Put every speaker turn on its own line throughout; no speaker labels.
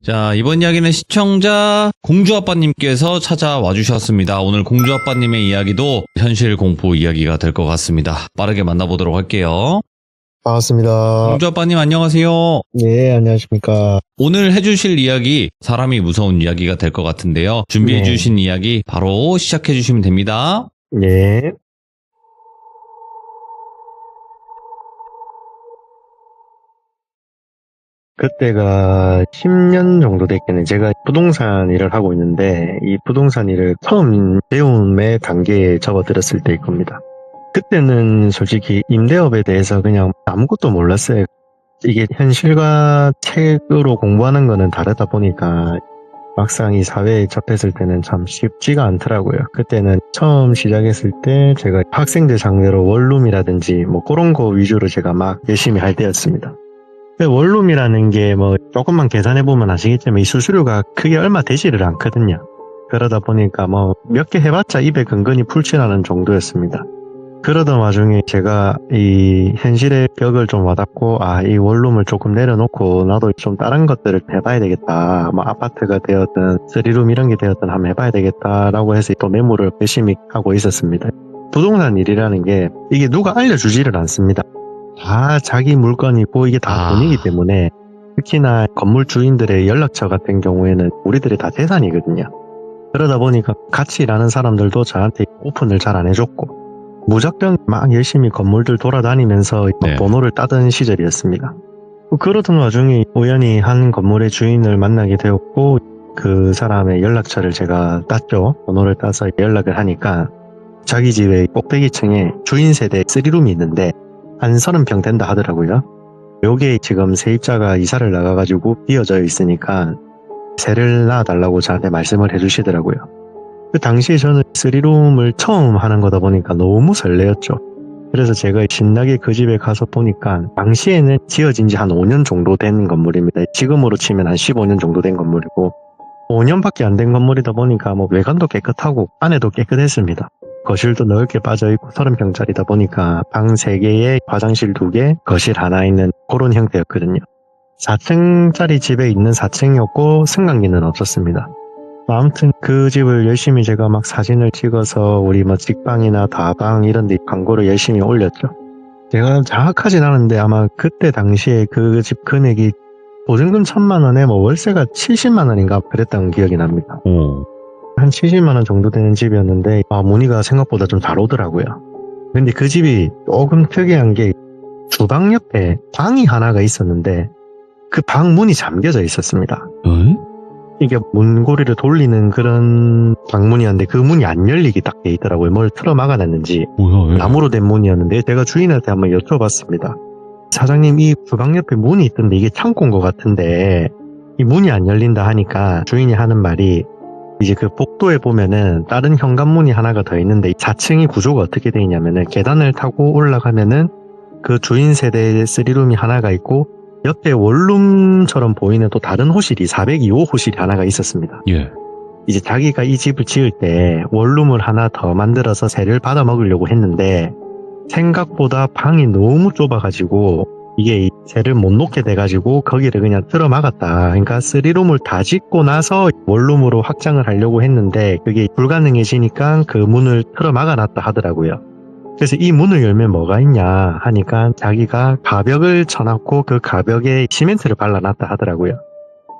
자, 이번 이야기는 시청자 공주아빠님께서 찾아와 주셨습니다. 오늘 공주아빠님의 이야기도 현실 공포 이야기가 될 것 같습니다. 빠르게 만나보도록 할게요.
반갑습니다.
공주아빠님 안녕하세요.
네, 안녕하십니까.
오늘 해주실 이야기 사람이 무서운 이야기가 될 것 같은데요. 준비해주신 이야기 바로 시작해주시면 됩니다.
네. 그때가 10년 정도 됐겠네. 제가 부동산 일을 하고 있는데 이 부동산 일을 처음 배움의 단계에 접어들었을 때일 겁니다. 그때는 솔직히 임대업에 대해서 그냥 아무것도 몰랐어요. 이게 현실과 책으로 공부하는 거는 다르다 보니까 막상 이 사회에 접했을 때는 참 쉽지가 않더라고요. 그때는 처음 시작했을 때 제가 학생들 상대로 원룸이라든지 뭐 그런 거 위주로 제가 막 열심히 할 때였습니다. 원룸이라는 게 뭐 조금만 계산해보면 아시겠지만 이 수수료가 크게 얼마 되지를 않거든요. 그러다 보니까 뭐 몇 개 해봤자 입에 근근히 풀칠하는 정도였습니다. 그러던 와중에 제가 이 현실의 벽을 좀 와닿고 이 원룸을 조금 내려놓고 나도 좀 다른 것들을 해봐야 되겠다. 뭐 아파트가 되었든 쓰리룸 이런 게 되었든 한번 해봐야 되겠다라고 해서 또 매물을 열심히 하고 있었습니다. 부동산 일이라는 게 이게 누가 알려주지를 않습니다. 다 자기 물건이고 이게 다 돈이기 때문에 특히나 건물 주인들의 연락처 같은 경우에는 우리들의 다 재산이거든요. 그러다 보니까 같이 일하는 사람들도 저한테 오픈을 잘 안 해줬고 무작정 막 열심히 건물들 돌아다니면서 번호를 따던 시절이었습니다. 그러던 와중에 우연히 한 건물의 주인을 만나게 되었고 그 사람의 연락처를 제가 땄죠. 번호를 따서 연락을 하니까 자기 집의 꼭대기층에 주인 세대 3룸이 있는데 한 30평 된다 하더라고요. 요게 지금 세입자가 이사를 나가가지고 비어져 있으니까 세를 놔달라고 저한테 말씀을 해주시더라고요. 그 당시에 저는 3룸을 처음 하는 거다 보니까 너무 설레었죠. 그래서 제가 신나게 그 집에 가서 보니까 당시에는 지어진 지 한 5년 정도 된 건물입니다. 지금으로 치면 한 15년 정도 된 건물이고 5년밖에 안 된 건물이다 보니까 뭐 외관도 깨끗하고 안에도 깨끗했습니다. 거실도 넓게 빠져있고 30평짜리다 보니까 방 3개에 화장실 2개, 거실 하나 있는 그런 형태였거든요. 4층짜리 집에 있는 4층이었고 승강기는 없었습니다. 아무튼 그 집을 열심히 제가 막 사진을 찍어서 우리 뭐 직방이나 다방 이런 데 광고를 열심히 올렸죠. 제가 정확하진 않은데 아마 그때 당시에 그 집 금액이 보증금 1,000만 원에 뭐 월세가 70만 원인가 그랬던 기억이 납니다. 한 70만 원 정도 되는 집이었는데 문의가 생각보다 좀 잘 오더라고요. 근데 그 집이 조금 특이한 게 주방 옆에 방이 하나가 있었는데 그 방 문이 잠겨져 있었습니다. 이게 문고리를 돌리는 그런 방문이었는데 그 문이 안 열리게 딱 돼 있더라고요. 뭘 틀어 막아놨는지. 나무로 된 문이었는데 제가 주인한테 한번 여쭤봤습니다. 사장님 이 주방 옆에 문이 있던데 이게 창고인 것 같은데 이 문이 안 열린다 하니까 주인이 하는 말이 이제 그 복도에 보면은 다른 현관문이 하나가 더 있는데 4층이 구조가 어떻게 돼 있냐면은 계단을 타고 올라가면은 그 주인 세대의 3룸이 하나가 있고 옆에 원룸처럼 보이는 또 다른 호실이 402호 호실이 하나가 있었습니다. 이제 자기가 이 집을 지을 때 원룸을 하나 더 만들어서 세를 받아 먹으려고 했는데 생각보다 방이 너무 좁아가지고 이게 세를 못 놓게 돼가지고 거기를 그냥 틀어 막았다. 그러니까 3룸을 다 짓고 나서 원룸으로 확장을 하려고 했는데 그게 불가능해지니까 그 문을 틀어 막아놨다 하더라고요. 그래서 이 문을 열면 뭐가 있냐 하니까 자기가 가벽을 쳐놨고 그 가벽에 시멘트를 발라놨다 하더라고요.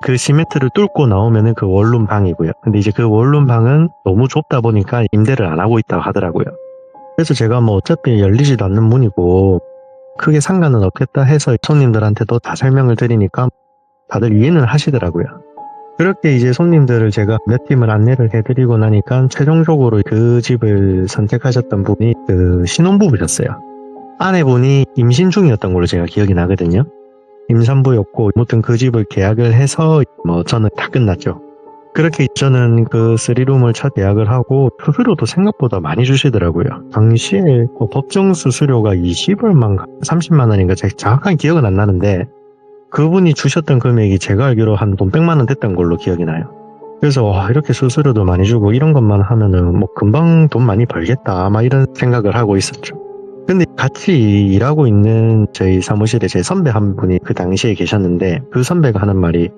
그 시멘트를 뚫고 나오면은 그 원룸 방이고요. 근데 이제 그 원룸 방은 너무 좁다 보니까 임대를 안 하고 있다고 하더라고요. 그래서 제가 뭐 어차피 열리지도 않는 문이고 크게 상관은 없겠다 해서 손님들한테도 다 설명을 드리니까 다들 이해는 하시더라고요. 그렇게 이제 손님들을 제가 몇 팀을 안내를 해드리고 나니까 최종적으로 그 집을 선택하셨던 분이 그 신혼부부셨어요. 아내분이 임신 중이었던 걸로 제가 기억이 나거든요. 임산부였고 아무튼 그 집을 계약을 해서 뭐 저는 다 끝났죠. 그렇게 저는 그 3룸을 첫 계약을 하고 수수료도 생각보다 많이 주시더라고요. 당시에 뭐 법정 수수료가 20얼마인가 30만 원인가 제가 정확한 기억은 안 나는데 그분이 주셨던 금액이 제가 알기로 한 돈 100만 원 됐던 걸로 기억이 나요. 그래서 이렇게 수수료도 많이 주고 이런 것만 하면은 뭐 금방 돈 많이 벌겠다 아마 이런 생각을 하고 있었죠. 근데 같이 일하고 있는 저희 사무실에 제 선배 한 분이 그 당시에 계셨는데 그 선배가 하는 말이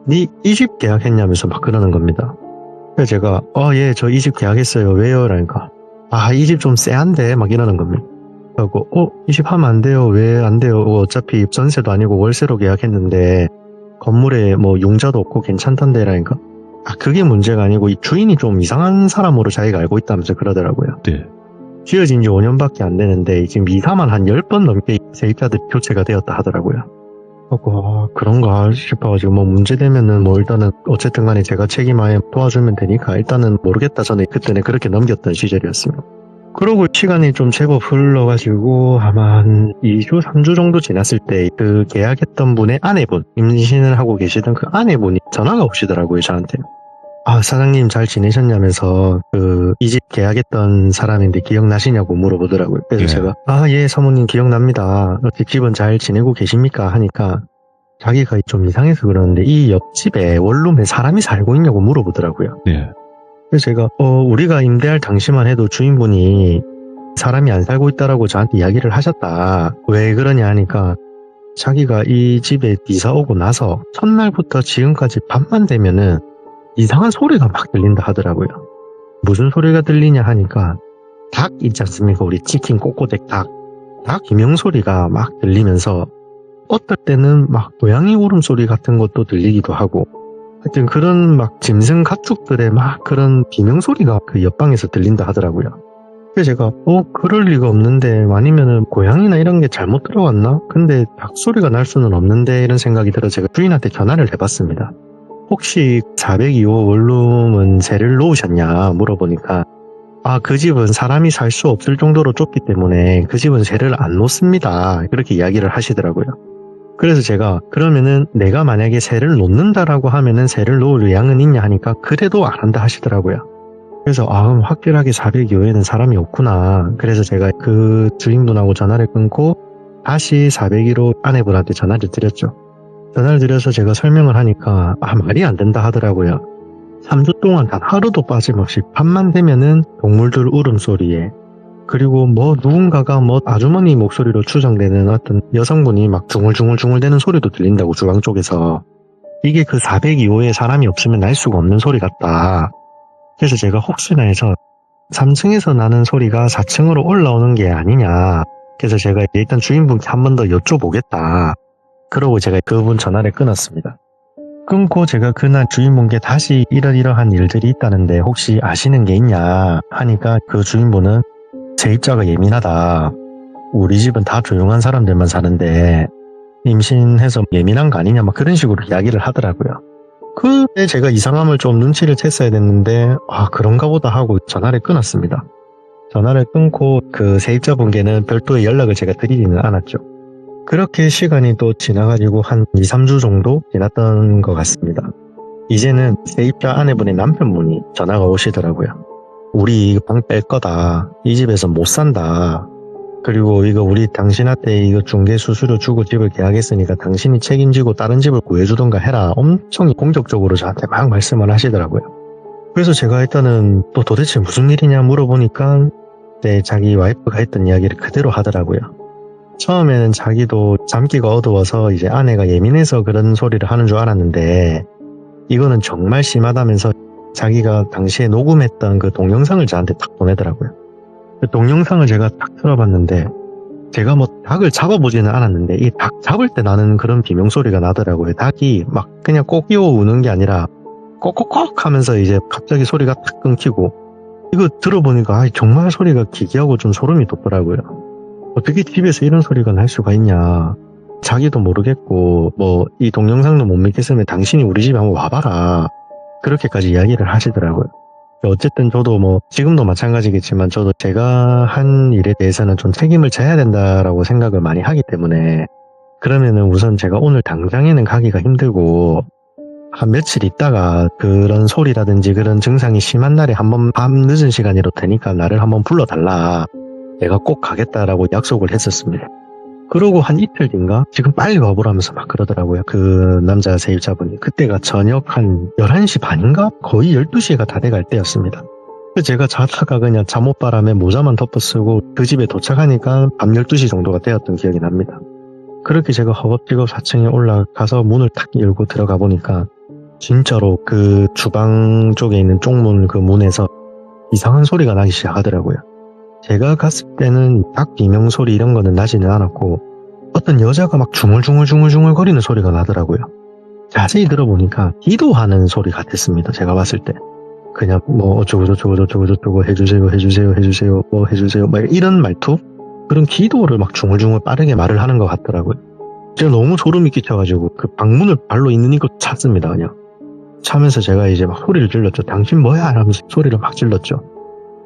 니 이 집 계약했냐면서 막 그러는 겁니다. 그래서 제가 예, 저 이 집 계약했어요. 왜요? 라니까 이 집 좀 쎄한데 막 이러는 겁니다. 그리고 이 집 하면 안 돼요. 왜 안 돼요? 어차피 전세도 아니고 월세로 계약했는데 건물에 뭐 용자도 없고 괜찮던데 라니까 그게 문제가 아니고 이 주인이 좀 이상한 사람으로 자기가 알고 있다면서 그러더라고요.
네.
지어진 지 5년밖에 안 되는데 지금 이사만 한 10번 넘게 세입자들이 교체가 되었다 하더라고요. 그런가 싶어가지고 뭐 문제되면은 뭐 일단은 어쨌든 간에 제가 책임하에 도와주면 되니까 일단은 모르겠다. 저는 그때는 그렇게 넘겼던 시절이었습니다. 그러고 시간이 좀 제법 흘러가지고 아마 한 2주, 3주 정도 지났을 때 그 계약했던 분의 아내분, 임신을 하고 계시던 그 아내분이 전화가 오시더라고요, 저한테. 사장님 잘 지내셨냐면서 이 집 계약했던 사람인데 기억나시냐고 물어보더라고요. 그래서
예.
제가 예, 사모님 기억납니다. 집은 잘 지내고 계십니까? 하니까 자기가 좀 이상해서 그러는데 이 옆집에 원룸에 사람이 살고 있냐고 물어보더라고요.
네.
그래서 제가 우리가 임대할 당시만 해도 주인분이 사람이 안 살고 있다라고 저한테 이야기를 하셨다. 왜 그러냐 하니까 자기가 이 집에 이사 오고 나서 첫날부터 지금까지 밤만 되면은 이상한 소리가 막 들린다 하더라고요. 무슨 소리가 들리냐 하니까 닭 있지 않습니까? 우리 치킨 꼬꼬댁 닭 비명소리가 막 들리면서 어떨 때는 막 고양이 울음소리 같은 것도 들리기도 하고 하여튼 그런 막 짐승 가축들의 막 그런 비명소리가 그 옆방에서 들린다 하더라고요. 그래서 제가 그럴 리가 없는데 아니면은 고양이나 이런 게 잘못 들어왔나? 근데 닭소리가 날 수는 없는데 이런 생각이 들어 제가 주인한테 전화를 해봤습니다. 혹시 402호 원룸은 세를 놓으셨냐 물어보니까 그 집은 사람이 살 수 없을 정도로 좁기 때문에 그 집은 세를 안 놓습니다. 그렇게 이야기를 하시더라고요. 그래서 제가 그러면은 내가 만약에 세를 놓는다라고 하면은 세를 놓을 의향은 있냐 하니까 그래도 안 한다 하시더라고요. 그래서 그럼 확실하게 402호에는 사람이 없구나. 그래서 제가 그 주인분하고 전화를 끊고 다시 401호 아내분한테 전화를 드렸죠. 전화를 드려서 제가 설명을 하니까 말이 안 된다 하더라고요. 3주 동안 단 하루도 빠짐없이 밤만 되면은 동물들 울음소리에 그리고 뭐 누군가가 뭐 아주머니 목소리로 추정되는 어떤 여성분이 막 중얼중얼대는 소리도 들린다고 주방 쪽에서 이게 그 402호에 사람이 없으면 날 수가 없는 소리 같다. 그래서 제가 혹시나 해서 3층에서 나는 소리가 4층으로 올라오는 게 아니냐. 그래서 제가 일단 주인분께 한 번 더 여쭤보겠다. 그러고 제가 그분 전화를 끊었습니다. 끊고 제가 그날 주인분께 다시 이러이러한 일들이 있다는데 혹시 아시는 게 있냐 하니까 그 주인분은 세입자가 예민하다. 우리 집은 다 조용한 사람들만 사는데 임신해서 예민한 거 아니냐 막 그런 식으로 이야기를 하더라고요. 그때 제가 이상함을 좀 눈치를 챘어야 됐는데 그런가 보다 하고 전화를 끊었습니다. 전화를 끊고 그 세입자분께는 별도의 연락을 제가 드리지는 않았죠. 그렇게 시간이 또 지나가지고 한 2, 3주 정도 지났던 것 같습니다. 이제는 세입자 아내분의 남편분이 전화가 오시더라고요. 우리 방 뺄 거다. 이 집에서 못 산다. 그리고 이거 우리 당신한테 이거 중개 수수료 주고 집을 계약했으니까 당신이 책임지고 다른 집을 구해주던가 해라. 엄청 공격적으로 저한테 막 말씀을 하시더라고요. 그래서 제가 일단은 또 도대체 무슨 일이냐 물어보니까 자기 와이프가 했던 이야기를 그대로 하더라고요. 처음에는 자기도 잠기가 어두워서 이제 아내가 예민해서 그런 소리를 하는 줄 알았는데 이거는 정말 심하다면서 자기가 당시에 녹음했던 그 동영상을 저한테 딱 보내더라고요. 그 동영상을 제가 딱 들어봤는데 제가 뭐 닭을 잡아보지는 않았는데 이 닭 잡을 때 나는 그런 비명소리가 나더라고요. 닭이 막 그냥 꼬끼어 우는 게 아니라 꼭꼭꼭 하면서 이제 갑자기 소리가 탁 끊기고 이거 들어보니까 정말 소리가 기괴하고 좀 소름이 돋더라고요. 어떻게 집에서 이런 소리가 날 수가 있냐. 자기도 모르겠고 뭐 이 동영상도 못 믿겠으면 당신이 우리 집에 한번 와봐라. 그렇게까지 이야기를 하시더라고요. 어쨌든 저도 뭐 지금도 마찬가지겠지만 저도 제가 한 일에 대해서는 좀 책임을 져야 된다라고 생각을 많이 하기 때문에 그러면은 우선 제가 오늘 당장에는 가기가 힘들고 한 며칠 있다가 그런 소리라든지 그런 증상이 심한 날에 한번 밤 늦은 시간이라도 되니까 나를 한번 불러달라. 내가 꼭 가겠다라고 약속을 했었습니다. 그러고 한 이틀 뒤인가 지금 빨리 와보라면서 막 그러더라고요. 그 남자 세입자분이. 그때가 저녁 한 11시 반인가? 거의 12시가 다 돼갈 때였습니다. 제가 자다가 그냥 잠옷바람에 모자만 덮어쓰고 그 집에 도착하니까 밤 12시 정도가 되었던 기억이 납니다. 그렇게 제가 허겁지겁 4층에 올라가서 문을 탁 열고 들어가 보니까 진짜로 그 주방 쪽에 있는 쪽문 그 문에서 이상한 소리가 나기 시작하더라고요. 제가 갔을 때는 딱 비명 소리 이런 거는 나지는 않았고 어떤 여자가 막 중얼중얼 거리는 소리가 나더라고요. 자세히 들어보니까 기도하는 소리 같았습니다. 제가 봤을 때. 그냥 뭐 어쩌고 해주세요 뭐 해주세요 막 이런 말투? 그런 기도를 막 중얼중얼 빠르게 말을 하는 것 같더라고요. 제가 너무 소름이 끼쳐가지고 그 방문을 발로 있는 이거 찼습니다. 그냥 차면서 제가 이제 막 소리를 질렀죠. 당신 뭐야? 하면서 소리를 막 질렀죠.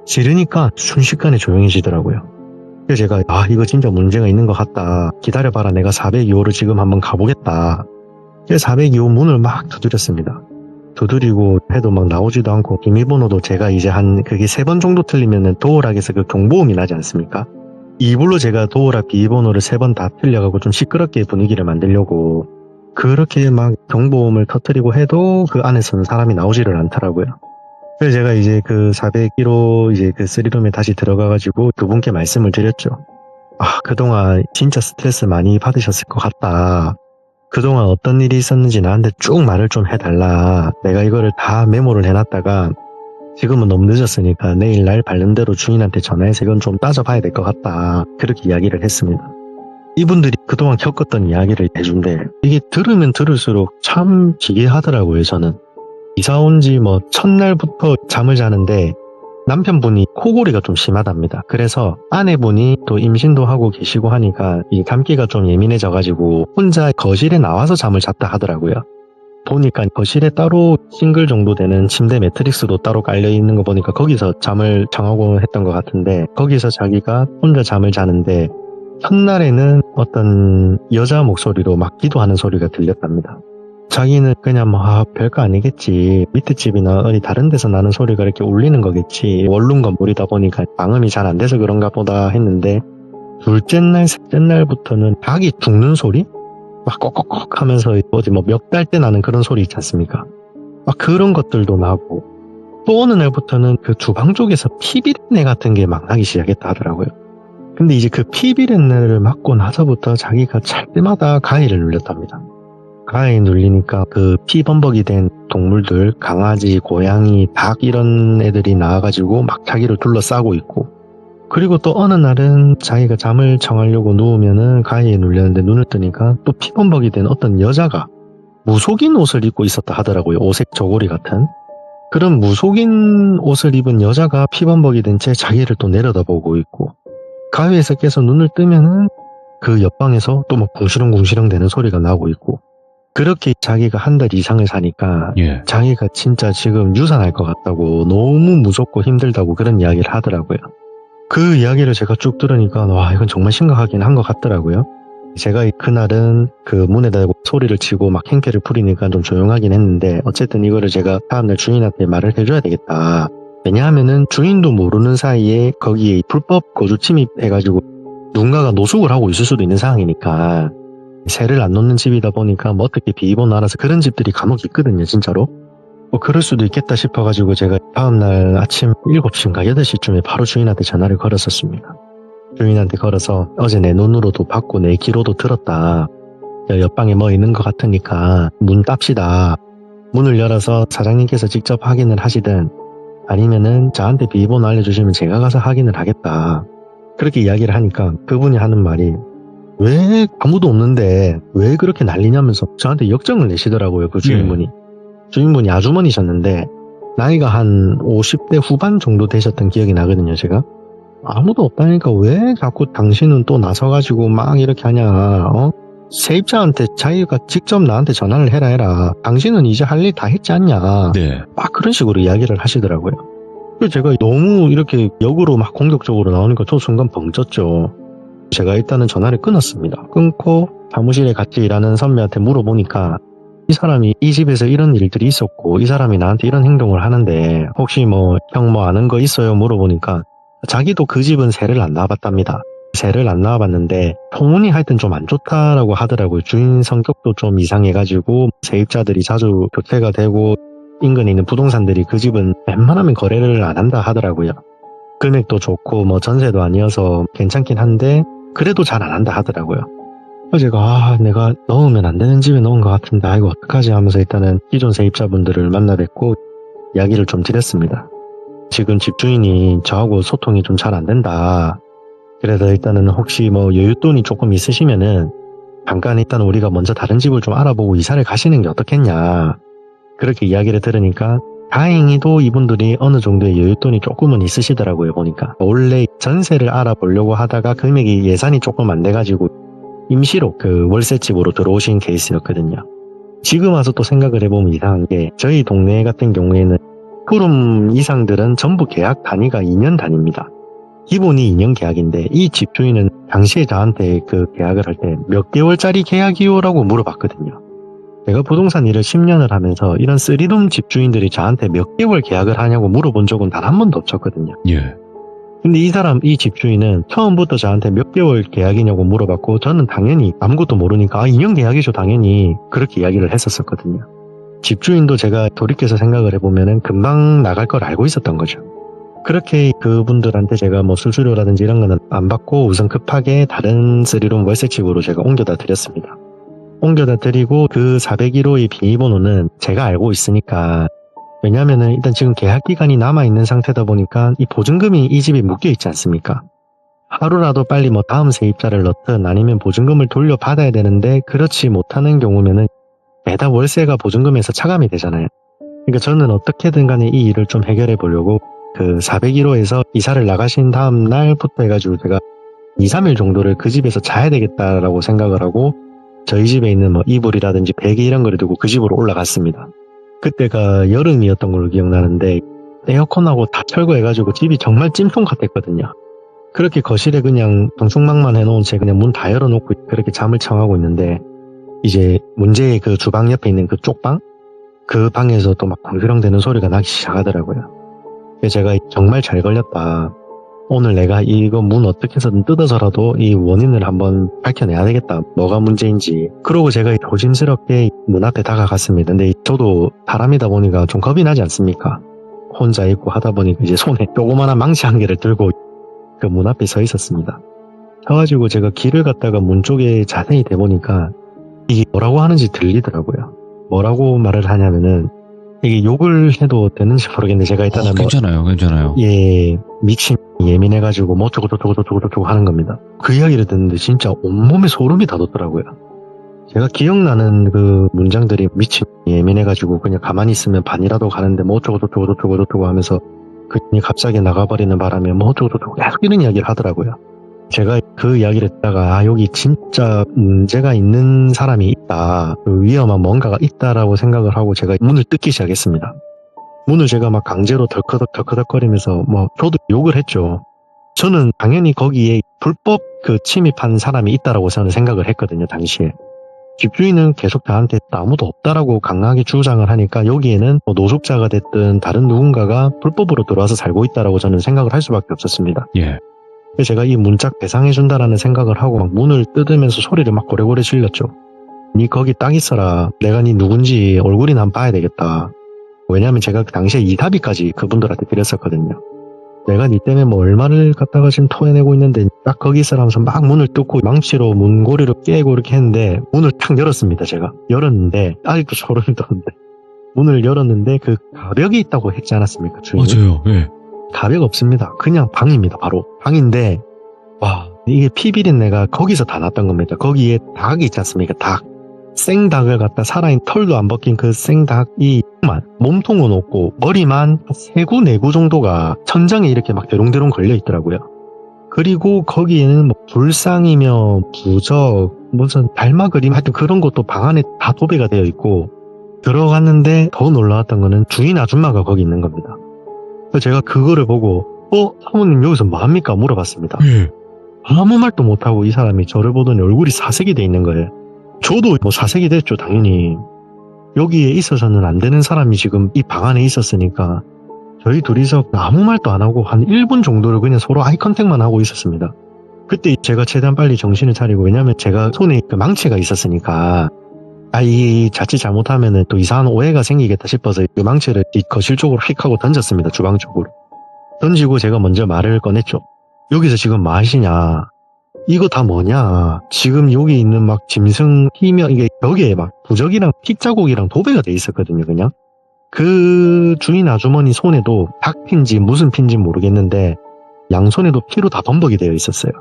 지르니까 순식간에 조용해지더라고요. 그래서 제가 이거 진짜 문제가 있는 것 같다. 기다려봐라. 내가 402호를 지금 한번 가보겠다. 그래서 402호 문을 막 두드렸습니다. 두드리고 해도 막 나오지도 않고 비밀번호도 제가 이제 그게 3번 정도 틀리면은 도어락에서 그 경보음이 나지 않습니까? 이불로 제가 도어락 비밀번호를 3번 다 틀려가고 좀 시끄럽게 분위기를 만들려고 그렇게 막 경보음을 터뜨리고 해도 그 안에서는 사람이 나오지를 않더라고요. 그래서 제가 이제 그 401호 이제 그 3룸에 다시 들어가가지고 두 분께 말씀을 드렸죠. 그동안 진짜 스트레스 많이 받으셨을 것 같다. 그동안 어떤 일이 있었는지 나한테 쭉 말을 좀 해달라. 내가 이거를 다 메모를 해놨다가 지금은 너무 늦었으니까 내일 날 바른 대로 주인한테 전화해서 이건 좀 따져봐야 될 것 같다. 그렇게 이야기를 했습니다. 이분들이 그동안 겪었던 이야기를 해준대. 이게 들으면 들을수록 참 기괴하더라고요. 저는 이사 온 지 첫날부터 잠을 자는데 남편분이 코골이가 좀 심하답니다. 그래서 아내분이 또 임신도 하고 계시고 하니까 이 감기가 좀 예민해져가지고 혼자 거실에 나와서 잠을 잤다 하더라고요. 보니까 거실에 따로 싱글 정도 되는 침대 매트릭스도 따로 깔려있는 거 보니까 거기서 잠을 청하고 했던 것 같은데 거기서 자기가 혼자 잠을 자는데 첫날에는 어떤 여자 목소리로 막 기도하는 소리가 들렸답니다. 자기는 그냥 별거 아니겠지. 밑에 집이나 어디 다른 데서 나는 소리가 이렇게 울리는 거겠지. 원룸 건물이다 보니까 방음이 잘 안 돼서 그런가 보다 했는데 둘째 날, 셋째 날부터는 닭이 죽는 소리? 막 꼭꼭꼭 하면서 어디 몇 달 때 나는 그런 소리 있지 않습니까? 막 그런 것들도 나고 또 어느 날부터는 그 주방 쪽에서 피비린내 같은 게 막 나기 시작했다 하더라고요. 근데 이제 그 피비린내를 맡고 나서부터 자기가 잘 때마다 가위를 눌렸답니다. 가위 눌리니까 그 피범벅이 된 동물들, 강아지, 고양이, 닭 이런 애들이 나와가지고 막 자기를 둘러싸고 있고 그리고 또 어느 날은 자기가 잠을 청하려고 누우면은 가위에 눌렸는데 눈을 뜨니까 또 피범벅이 된 어떤 여자가 무속인 옷을 입고 있었다 하더라고요. 오색 저고리 같은. 그런 무속인 옷을 입은 여자가 피범벅이 된 채 자기를 또 내려다보고 있고 가위에서 깨서 눈을 뜨면은 그 옆방에서 또 궁시렁궁시렁 되는 소리가 나고 있고 그렇게 자기가 한 달 이상을 사니까 자기가 진짜 지금 유산할 것 같다고 너무 무섭고 힘들다고 그런 이야기를 하더라고요. 그 이야기를 제가 쭉 들으니까 이건 정말 심각하긴 한 것 같더라고요. 제가 그날은 그 문에다 대고 소리를 치고 막 행패를 부리니까 좀 조용하긴 했는데 어쨌든 이거를 제가 다음날 주인한테 말을 해줘야 되겠다. 왜냐하면은 주인도 모르는 사이에 거기에 불법 거주 침입해가지고 누군가가 노숙을 하고 있을 수도 있는 상황이니까 새를 안 놓는 집이다 보니까 어떻게 비번호 알아서 그런 집들이 간혹 있거든요. 진짜로. 그럴 수도 있겠다 싶어가지고 제가 다음날 아침 7시인가 8시쯤에 바로 주인한테 전화를 걸었었습니다. 주인한테 걸어서 어제 내 눈으로도 봤고 내 귀로도 들었다. 옆방에 뭐 있는 것 같으니까 문 땁시다. 문을 열어서 사장님께서 직접 확인을 하시든 아니면은 저한테 비번호 알려주시면 제가 가서 확인을 하겠다. 그렇게 이야기를 하니까 그분이 하는 말이 왜 아무도 없는데 왜 그렇게 난리냐면서 저한테 역정을 내시더라고요. 그 주인분이. 주인분이 아주머니셨는데 나이가 한 50대 후반 정도 되셨던 기억이 나거든요. 제가. 아무도 없다니까 왜 자꾸 당신은 또 나서가지고 막 이렇게 하냐. 세입자한테 자기가 직접 나한테 전화를 해라. 당신은 이제 할 일 다 했지 않냐.
네.
막 그런 식으로 이야기를 하시더라고요. 그래서 제가 너무 이렇게 역으로 막 공격적으로 나오니까 저 순간 벙쪘죠. 제가 일단은 전화를 끊었습니다. 끊고 사무실에 같이 일하는 선배한테 물어보니까 이 사람이 이 집에서 이런 일들이 있었고 이 사람이 나한테 이런 행동을 하는데 혹시 형 아는 거 있어요? 물어보니까 자기도 그 집은 새를 안 낳아봤답니다. 새를 안 낳아봤는데 소문이 하여튼 좀 안 좋다라고 하더라고요. 주인 성격도 좀 이상해가지고 세입자들이 자주 교체가 되고 인근에 있는 부동산들이 그 집은 웬만하면 거래를 안 한다 하더라고요. 금액도 좋고 전세도 아니어서 괜찮긴 한데 그래도 잘 안 한다 하더라고요. 제가 내가 넣으면 안 되는 집에 넣은 것 같은데 이거 어떡하지 하면서 일단은 기존 세입자분들을 만나 뵙고 이야기를 좀 드렸습니다. 지금 집주인이 저하고 소통이 좀 잘 안 된다. 그래서 일단은 혹시 뭐 여윳돈이 조금 있으시면은 잠깐 일단 우리가 먼저 다른 집을 좀 알아보고 이사를 가시는 게 어떻겠냐. 그렇게 이야기를 들으니까 다행히도 이분들이 어느 정도의 여윳돈이 조금은 있으시더라고요. 보니까 원래 전세를 알아보려고 하다가 금액이 예산이 조금 안 돼가지고 임시로 그 월세집으로 들어오신 케이스였거든요. 지금 와서 또 생각을 해보면 이상한 게 저희 동네 같은 경우에는 푸름 이상들은 전부 계약 단위가 2년 단위입니다. 기본이 2년 계약인데 이 집주인은 당시에 저한테 그 계약을 할 때 몇 개월짜리 계약이요? 라고 물어봤거든요. 제가 부동산 일을 10년을 하면서 이런 쓰리룸 집주인들이 저한테 몇 개월 계약을 하냐고 물어본 적은 단 한 번도 없었거든요.
예.
근데 이 집주인은 처음부터 저한테 몇 개월 계약이냐고 물어봤고 저는 당연히 아무것도 모르니까 2년 계약이죠 당연히 그렇게 이야기를 했었거든요. 집주인도 제가 돌이켜서 생각을 해보면은 금방 나갈 걸 알고 있었던 거죠. 그렇게 그분들한테 제가 뭐 수수료라든지 이런 거는 안 받고 우선 급하게 다른 쓰리룸 월세집으로 제가 옮겨다 드렸습니다. 옮겨다 드리고 그 401호의 비밀번호는 제가 알고 있으니까 왜냐면은 일단 지금 계약 기간이 남아있는 상태다 보니까 이 보증금이 이 집에 묶여있지 않습니까? 하루라도 빨리 뭐 다음 세입자를 넣든 아니면 보증금을 돌려받아야 되는데 그렇지 못하는 경우면은 매달 월세가 보증금에서 차감이 되잖아요. 그러니까 저는 어떻게든 간에 이 일을 좀 해결해 보려고 그 401호에서 이사를 나가신 다음 날부터 해가지고 제가 2, 3일 정도를 그 집에서 자야 되겠다라고 생각을 하고 저희 집에 있는 뭐 이불이라든지 베개 이런 거를 두고 그 집으로 올라갔습니다. 그때가 여름이었던 걸로 기억나는데 에어컨하고 다 철거해가지고 집이 정말 찜통 같았거든요. 그렇게 거실에 그냥 방충망만 해놓은 채 그냥 문 다 열어놓고 그렇게 잠을 청하고 있는데 이제 문제의 그 주방 옆에 있는 그 쪽방? 그 방에서 또 막 굴그렁대는 소리가 나기 시작하더라고요. 그래서 제가 정말 잘 걸렸다. 오늘 내가 이거 문 어떻게 해서든 뜯어서라도 이 원인을 한번 밝혀내야 되겠다. 뭐가 문제인지. 그러고 제가 조심스럽게 문 앞에 다가갔습니다. 근데 저도 사람이다 보니까 좀 겁이 나지 않습니까? 혼자 있고 하다 보니까 이제 손에 조그마한 망치 한 개를 들고 그 문 앞에 서 있었습니다. 서가지고 제가 길을 갔다가 문 쪽에 자세히 대보니까 이게 뭐라고 하는지 들리더라고요. 뭐라고 말을 하냐면은 이게 욕을 해도 되는지 모르겠는데 제가 일단은
괜찮아요.
예, 미친 예민해가지고 뭐 어쩌고 하는 겁니다. 그 이야기를 듣는데 진짜 온몸에 소름이 다 돋더라고요. 제가 기억나는 그 문장들이 미친 예민해가지고 그냥 가만히 있으면 반이라도 가는데 뭐 어쩌고 하면서 그분이 갑자기 나가버리는 바람에 뭐 어쩌고 계속 이런 이야기를 하더라고요. 제가 그 이야기를 듣다가 여기 진짜 문제가 있는 사람이 있다. 위험한 뭔가가 있다라고 생각을 하고 제가 문을 뜯기 시작했습니다. 문을 제가 막 강제로 덜커덕거리면서 뭐 저도 욕을 했죠. 저는 당연히 거기에 불법 그 침입한 사람이 있다라고 저는 생각을 했거든요. 당시에. 집주인은 계속 저한테 아무도 없다라고 강하게 주장을 하니까 여기에는 뭐 노숙자가 됐든 다른 누군가가 불법으로 들어와서 살고 있다라고 저는 생각을 할 수밖에 없었습니다.
예.
그래서 제가 이 문짝 배상해준다라는 생각을 하고 막 문을 뜯으면서 소리를 막 고래고래 질렀죠. 니 거기 딱 있어라. 내가 니 누군지 얼굴이나 한번 봐야 되겠다. 왜냐하면 제가 그 당시에 이사비까지 그분들한테 드렸었거든요. 내가 니 때문에 뭐 얼마를 갖다가 지금 토해내고 있는데 딱 거기 있어라 하면서 막 문을 뚫고 망치로 문고리를 깨고 이렇게 했는데 문을 탁 열었습니다. 제가 열었는데 아직도 소름이 돋는데 문을 열었는데 그 가벽이 있다고 했지 않았습니까? 주인이?
맞아요. 예.
가벽 없습니다. 그냥 방입니다. 바로 방인데 와 이게 피비린내가 거기서 다 났던 겁니다. 거기에 닭이 있지 않습니까? 닭. 생닭을 갖다 살아있는 털도 안 벗긴 그 생닭이 몸통은 없고 머리만 3구, 4구 정도가 천장에 이렇게 막 대롱대롱 걸려 있더라고요. 그리고 거기에는 뭐 불상이며 부적, 무슨 달마 그림 하여튼 그런 것도 방 안에 다 도배가 되어 있고 들어갔는데 더 놀라웠던 거는 주인 아줌마가 거기 있는 겁니다. 그래서 제가 그거를 보고 사모님 여기서 뭐합니까? 물어봤습니다. 아무 말도 못하고 이 사람이 저를 보더니 얼굴이 사색이 돼 있는 거예요. 저도 뭐 사색이 됐죠, 당연히. 여기에 있어서는 안 되는 사람이 지금 이 방 안에 있었으니까 저희 둘이서 아무 말도 안 하고 한 1분 정도를 그냥 서로 아이 컨택만 하고 있었습니다. 그때 제가 최대한 빨리 정신을 차리고 왜냐면 제가 손에 그 망치가 있었으니까 이 자칫 잘못하면은 또 이상한 오해가 생기겠다 싶어서 그 망치를 거실 쪽으로 휙 하고 던졌습니다. 주방 쪽으로. 던지고 제가 먼저 말을 꺼냈죠. 여기서 지금 뭐 하시냐. 이거 다 뭐냐. 지금 여기 있는 막 짐승 희명 이게 벽에 막 부적이랑 핏자국이랑 도배가 돼 있었거든요. 그냥 그 주인 아주머니 손에도 닭핀지 무슨 핀지 모르겠는데 양손에도 피로 다 범벅이 되어 있었어요.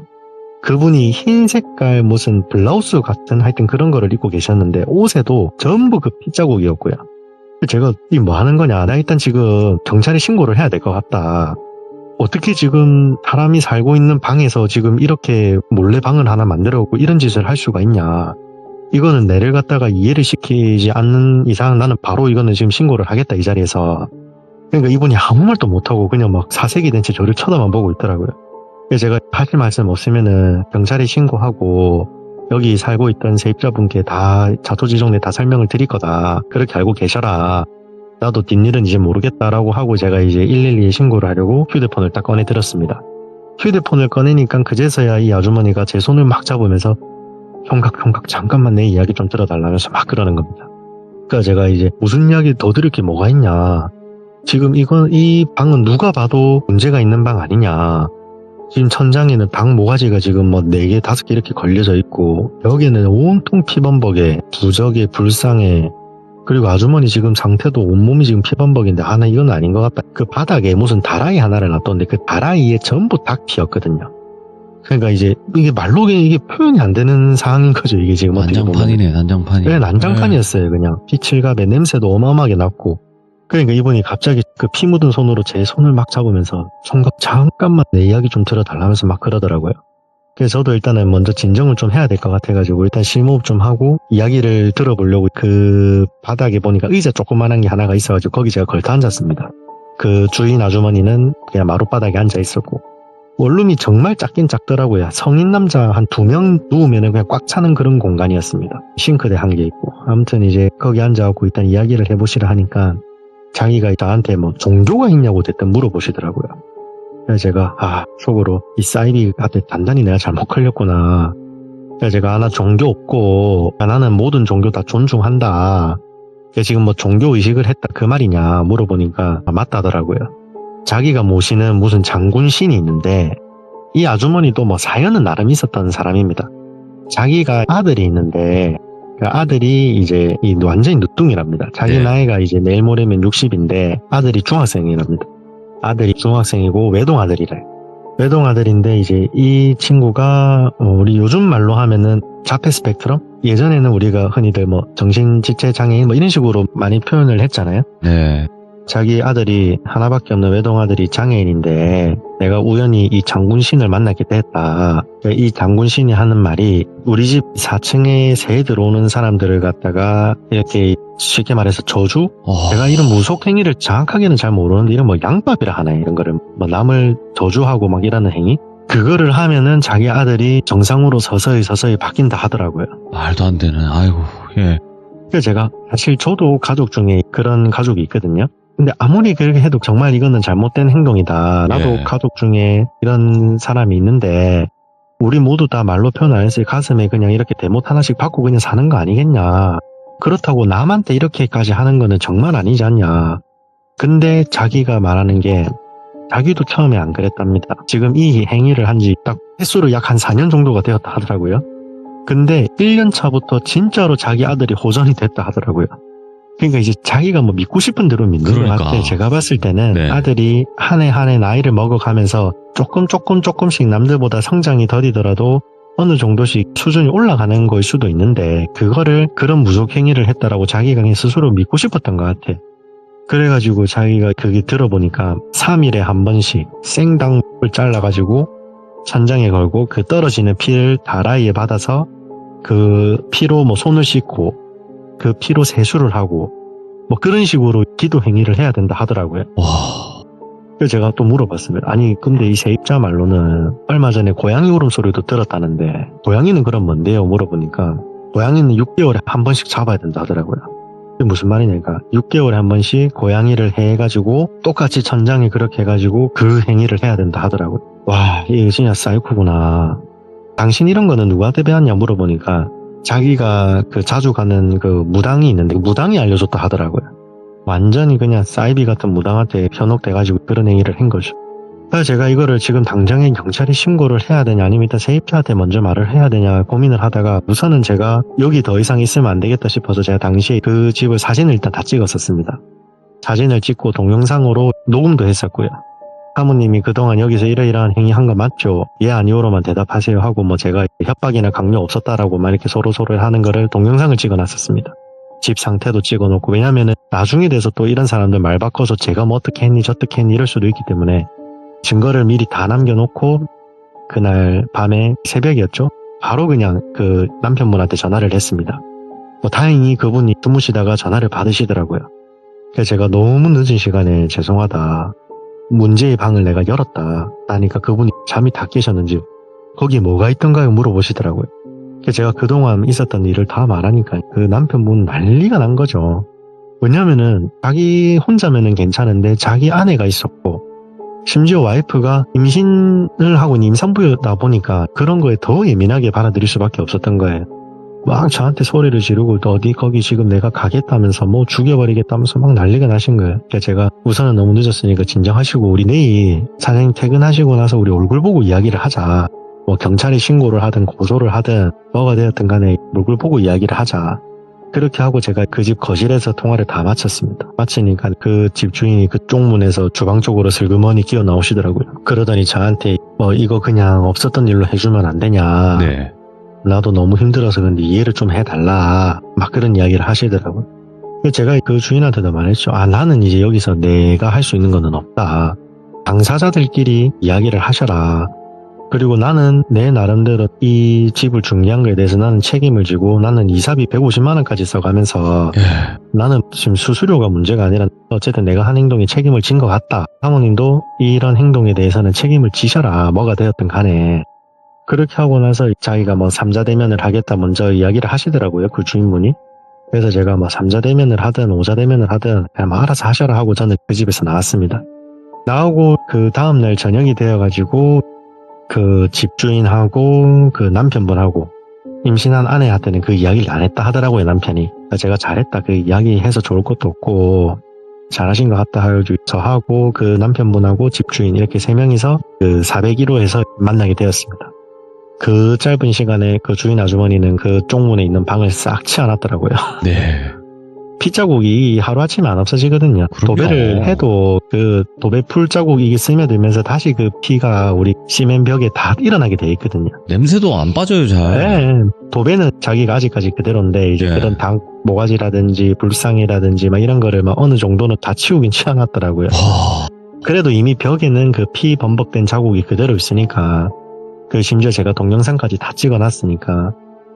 그분이 흰 색깔 무슨 블라우스 같은 하여튼 그런 거를 입고 계셨는데 옷에도 전부 그 핏자국이었고요. 제가 이 뭐 하는 거냐. 나 일단 지금 경찰에 신고를 해야 될 것 같다. 어떻게 지금 사람이 살고 있는 방에서 지금 이렇게 몰래 방을 하나 만들어오고 이런 짓을 할 수가 있냐. 이거는 내를 갖다가 이해를 시키지 않는 이상 나는 바로 이거는 지금 신고를 하겠다 이 자리에서. 그러니까 이분이 아무 말도 못하고 그냥 막 사색이 된 채 저를 쳐다만 보고 있더라고요. 그래서 제가 하실 말씀 없으면은 경찰에 신고하고 여기 살고 있던 세입자분께 다 자초지종내 다 설명을 드릴 거다. 그렇게 알고 계셔라. 나도 뒷일은 이제 모르겠다라고 하고 제가 이제 112에 신고를 하려고 휴대폰을 딱 꺼내 들었습니다. 휴대폰을 꺼내니까 그제서야 이 아주머니가 제 손을 막 잡으면서 형각 잠깐만 내 이야기 좀 들어달라면서 막 그러는 겁니다. 그러니까 제가 이제 무슨 이야기 더 들을 게 뭐가 있냐. 지금 이 방은 누가 봐도 문제가 있는 방 아니냐. 지금 천장에는 닭 모가지가 지금 뭐 4개, 5개 이렇게 걸려져 있고 벽에는 온통 피범벅에 부적에 불상에 그리고 아주머니 지금 상태도 온몸이 지금 피범벅인데 하나 이건 아닌 것 같다. 그 바닥에 무슨 다라이 하나를 놨던데 그 다라이에 전부 닭 피였거든요. 그러니까 이제 이게 말로 이게 표현이 안 되는 상황인 거죠. 이게 지금
난장판이네, 난장판이.
네, 난장판이었어요. 그냥 피칠갑에 냄새도 어마어마하게 났고. 그러니까 이분이 갑자기 그 피 묻은 손으로 제 손을 막 잡으면서 총각 잠깐만 내 이야기 좀 들어달라면서 막 그러더라고요. 그래서 저도 일단은 먼저 진정을 좀 해야 될 것 같아가지고 일단 심호흡 좀 하고 이야기를 들어보려고 그 바닥에 보니까 의자 조그만한 게 하나가 있어가지고 거기 제가 걸터 앉았습니다. 그 주인 아주머니는 그냥 마룻바닥에 앉아 있었고 원룸이 정말 작긴 작더라고요. 성인 남자 한 2명 누우면 그냥 꽉 차는 그런 공간이었습니다. 싱크대 한 개 있고 아무튼 이제 거기 앉아갖고 일단 이야기를 해보시라 하니까 자기가 저한테 뭐 종교가 있냐고 대뜸 물어보시더라고요. 그래서 제가 속으로 이 사이비한테 단단히 내가 잘못 걸렸구나. 그래서 제가 나 종교 없고 나는 모든 종교 다 존중한다. 지금 뭐 종교 의식을 했다 그 말이냐 물어보니까 맞다더라고요. 자기가 모시는 무슨 장군 신이 있는데 이 아주머니도 뭐 사연은 나름 있었던 사람입니다. 자기가 아들이 있는데 그 아들이 이제 완전히 늦둥이랍니다. 자기
네.
나이가 이제 내일 모레면 60인데 아들이 중학생이랍니다. 아들이 중학생이고 외동아들이래. 외동아들인데 이제 이 친구가 우리 요즘 말로 하면은 자폐 스펙트럼? 예전에는 우리가 흔히들 뭐 정신지체장애인 뭐 이런 식으로 많이 표현을 했잖아요.
네.
자기 아들이 하나밖에 없는 외동아들이 장애인인데 내가 우연히 이 장군신을 만나게 됐다. 이 장군신이 하는 말이 우리 집 4층에 새 들어오는 사람들을 갖다가 이렇게 쉽게 말해서 저주? 제가 이런 무속 행위를 정확하게는 잘 모르는데 이런 뭐 양밥이라 하나요? 이런 거를 뭐 남을 저주하고 막 이러는 행위? 그거를 하면은 자기 아들이 정상으로 서서히 바뀐다 하더라고요.
말도 안 되는, 아이고, 예.
그래서 제가 사실 저도 가족 중에 그런 가족이 있거든요. 근데 아무리 그렇게 해도 정말 이거는 잘못된 행동이다. 나도
예.
가족 중에 이런 사람이 있는데 우리 모두 다 말로 표현 안 했을 가슴에 그냥 이렇게 대못 하나씩 받고 그냥 사는 거 아니겠냐. 그렇다고 남한테 이렇게까지 하는 거는 정말 아니지 않냐. 근데 자기가 말하는 게 자기도 처음에 안 그랬답니다. 지금 이 행위를 한 지 딱 횟수로 약 한 4년 정도가 되었다 하더라고요. 근데 1년 차부터 진짜로 자기 아들이 호전이 됐다 하더라고요. 그러니까 이제 자기가 뭐 믿고 싶은 대로 믿는 것 같아. 제가 봤을 때는
네.
아들이 한 해 나이를 먹어가면서 조금씩 남들보다 성장이 더디더라도 어느 정도씩 수준이 올라가는 거일 수도 있는데 그거를 그런 무속 행위를 했다라고 자기가 그냥 스스로 믿고 싶었던 것 같아. 그래가지고 자기가 그게 들어보니까 3일에 한 번씩 생닭을 잘라가지고 천장에 걸고 그 떨어지는 피를 다라이에 받아서 그 피로 뭐 손을 씻고 그 피로 세수를 하고 뭐 그런 식으로 기도 행위를 해야 된다 하더라고요.
와.
그래서 제가 또 물어봤습니다. 아니 근데 이 세입자 말로는 얼마 전에 고양이 울음소리도 들었다는데 고양이는 그럼 뭔데요? 물어보니까 고양이는 6개월에 한 번씩 잡아야 된다 하더라고요. 그게 무슨 말이냐니까 6개월에 한 번씩 고양이를 해가지고 똑같이 천장에 그렇게 해가지고 그 행위를 해야 된다 하더라고요. 와 이게 진짜 사이코구나. 당신 이런 거는 누구한테 배웠냐 물어보니까 자기가 그 자주 가는 그 무당이 있는데 무당이 알려줬다 하더라고요. 완전히 그냥 사이비 같은 무당한테 현혹돼가지고 그런 행위를 한 거죠. 그래서 제가 이거를 지금 당장에 경찰에 신고를 해야 되냐 아니면 일단 세입자한테 먼저 말을 해야 되냐 고민을 하다가 우선은 제가 여기 더 이상 있으면 안 되겠다 싶어서 제가 당시에 그 집을 사진을 일단 다 찍었었습니다. 사진을 찍고 동영상으로 녹음도 했었고요. 사모님이 그동안 여기서 이러이러한 행위 한 거 맞죠? 예 아니오로만 대답하세요 하고 뭐 제가 협박이나 강요 없었다라고 막 이렇게 서로 하는 거를 동영상을 찍어놨었습니다. 집 상태도 찍어놓고 왜냐면은 나중에 돼서 또 이런 사람들 말 바꿔서 제가 뭐 어떻게 했니 저떻게 했니 이럴 수도 있기 때문에 증거를 미리 다 남겨놓고 그날 밤에 새벽이었죠? 바로 그냥 그 남편분한테 전화를 했습니다. 뭐 다행히 그분이 주무시다가 전화를 받으시더라고요. 그래서 제가 너무 늦은 시간에 죄송하다. 문제의 방을 내가 열었다. 하니까 그분이 잠이 다 깨셨는지 거기에 뭐가 있던가요? 물어보시더라고요. 그래서 제가 그동안 있었던 일을 다 말하니까 그 남편분 난리가 난 거죠. 왜냐면은 자기 혼자면은 괜찮은데 자기 아내가 있었고 심지어 와이프가 임신을 하고 임산부였다 보니까 그런 거에 더 예민하게 받아들일 수밖에 없었던 거예요. 막 저한테 소리를 지르고 또 어디 거기 지금 내가 가겠다면서 뭐 죽여버리겠다면서 막 난리가 나신 거예요. 그래서 제가 우선은 너무 늦었으니까 진정하시고 우리 내일 사장님 퇴근하시고 나서 우리 얼굴 보고 이야기를 하자. 뭐 경찰에 신고를 하든 고소를 하든 뭐가 되었든 간에 얼굴 보고 이야기를 하자. 그렇게 하고 제가 그 집 거실에서 통화를 다 마쳤습니다. 마치니까 그 집 주인이 그쪽 문에서 주방 쪽으로 슬그머니 기어 나오시더라고요. 그러더니 저한테 뭐 이거 그냥 없었던 일로 해주면 안 되냐.
네.
나도 너무 힘들어서 근데 이해를 좀 해달라. 막 그런 이야기를 하시더라고요. 제가 그 주인한테도 말했죠. 나는 이제 여기서 내가 할 수 있는 거는 없다. 당사자들끼리 이야기를 하셔라. 그리고 나는 내 나름대로 이 집을 중개한 거에 대해서 나는 책임을 지고 나는 이사비 150만 원까지 써가면서 나는 지금 수수료가 문제가 아니라 어쨌든 내가 한 행동에 책임을 진 것 같다. 사모님도 이런 행동에 대해서는 책임을 지셔라. 뭐가 되었든 간에. 그렇게 하고 나서 자기가 뭐 3자 대면을 하겠다 먼저 이야기를 하시더라고요. 그 주인분이. 그래서 제가 뭐 3자 대면을 하든 5자 대면을 하든 그냥 뭐 알아서 하셔라 하고 저는 그 집에서 나왔습니다. 나오고 그 다음날 저녁이 되어가지고 그 집주인하고 그 남편분하고 임신한 아내한테는 그 이야기를 안 했다 하더라고요. 남편이. 제가 잘했다 그 이야기 해서 좋을 것도 없고 잘하신 것 같다 하여주 저하고 그 남편분하고 집주인 이렇게 3명이서 그 401호에서 만나게 되었습니다. 그 짧은 시간에 그 주인 아주머니는 그 쪽문에 있는 방을 싹 치워놨더라고요.
네.
피자국이 하루아침에 안 없어지거든요.
그럼요.
도배를 해도 그 도배 풀 자국이 스며들면서 다시 그 피가 우리 시멘 벽에 다 일어나게 돼 있거든요.
냄새도 안 빠져요, 잘.
네. 도배는 자기가 아직까지 그대로인데 이제
네.
그런 모가지라든지 불상이라든지 막 이런 거를 막 어느 정도는 다 치우긴 치워놨더라고요.
와.
그래도 이미 벽에는 그 피 범벅된 자국이 그대로 있으니까 그 심지어 제가 동영상까지 다 찍어놨으니까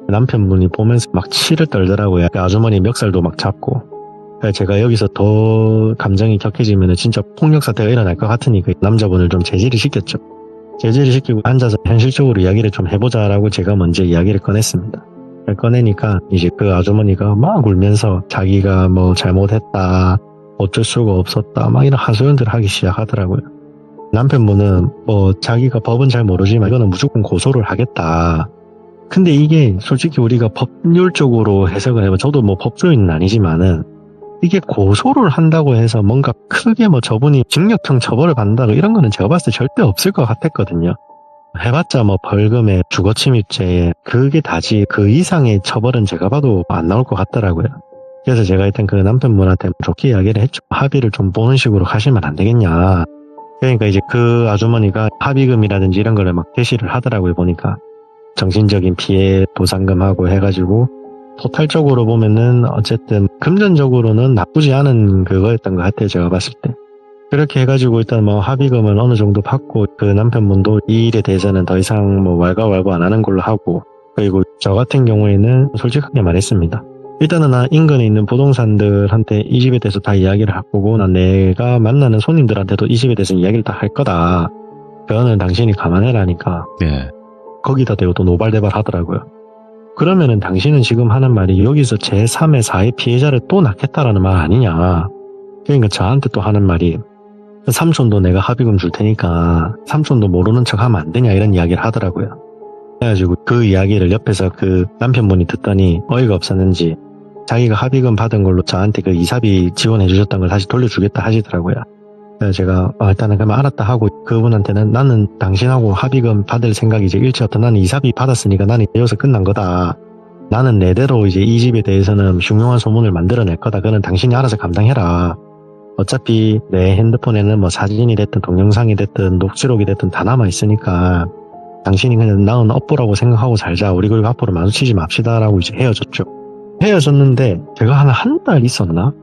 남편분이 보면서 막 치를 떨더라고요. 그 아주머니 멱살도 막 잡고. 제가 여기서 더 감정이 격해지면 진짜 폭력 사태가 일어날 것 같으니까 남자분을 좀 제지를 시켰죠. 제지를 시키고 앉아서 현실적으로 이야기를 좀 해보자라고 제가 먼저 이야기를 꺼냈습니다. 꺼내니까 이제 그 아주머니가 막 울면서 자기가 뭐 잘못했다, 어쩔 수가 없었다, 막 이런 하소연들을 하기 시작하더라고요. 남편분은 뭐 자기가 법은 잘 모르지만 이거는 무조건 고소를 하겠다. 근데 이게 솔직히 우리가 법률적으로 해석을 해보면 저도 뭐 법조인은 아니지만은 이게 고소를 한다고 해서 뭔가 크게 뭐 저분이 징역형 처벌을 받는다고 이런 거는 제가 봤을 때 절대 없을 것 같았거든요. 해봤자 뭐 벌금에 주거침입죄에 그게 다지 그 이상의 처벌은 제가 봐도 안 나올 것 같더라고요. 그래서 제가 일단 그 남편분한테 좋게 이야기를 했죠. 합의를 좀 보는 식으로 가시면 안 되겠냐. 그러니까 이제 그 아주머니가 합의금이라든지 이런 거를 막 제시를 하더라고요. 보니까 정신적인 피해 보상금하고 해가지고 토탈적으로 보면은 어쨌든 금전적으로는 나쁘지 않은 그거였던 것 같아요. 제가 봤을 때. 그렇게 해가지고 일단 뭐 합의금을 어느 정도 받고 그 남편분도 이 일에 대해서는 더 이상 뭐 왈가왈부 안 하는 걸로 하고 그리고 저 같은 경우에는 솔직하게 말했습니다. 일단은 나 인근에 있는 부동산들한테 이 집에 대해서 다 이야기를 할 거고 난 내가 만나는 손님들한테도 이 집에 대해서 이야기를 다 할 거다. 그거는 당신이 감안해라니까.
네.
거기다 대고 또 노발대발 하더라고요. 그러면은 당신은 지금 하는 말이 여기서 제3의 4의 피해자를 또 낳겠다라는 말 아니냐. 그러니까 저한테 또 하는 말이 삼촌도 내가 합의금 줄 테니까 삼촌도 모르는 척 하면 안 되냐 이런 이야기를 하더라고요. 그래가지고 그 이야기를 옆에서 그 남편분이 듣더니 어이가 없었는지 자기가 합의금 받은 걸로 저한테 그 이사비 지원해 주셨던 걸 다시 돌려주겠다 하시더라고요. 그래서 제가 일단은 그러면 알았다 하고 그분한테는 나는 당신하고 합의금 받을 생각이 이제 일치였다. 나는 이사비 받았으니까 나는 여기서 끝난 거다. 나는 내대로 이제 이 집에 대해서는 흉흉한 소문을 만들어낼 거다. 그거는 당신이 알아서 감당해라. 어차피 내 핸드폰에는 뭐 사진이 됐든 동영상이 됐든 녹취록이 됐든 다 남아있으니까 당신이 그냥 나은 업보라고 생각하고 살자. 우리 그리고 앞으로 마주치지 맙시다라고 이제 헤어졌죠. 헤어졌는데 제가 한 달 있었나?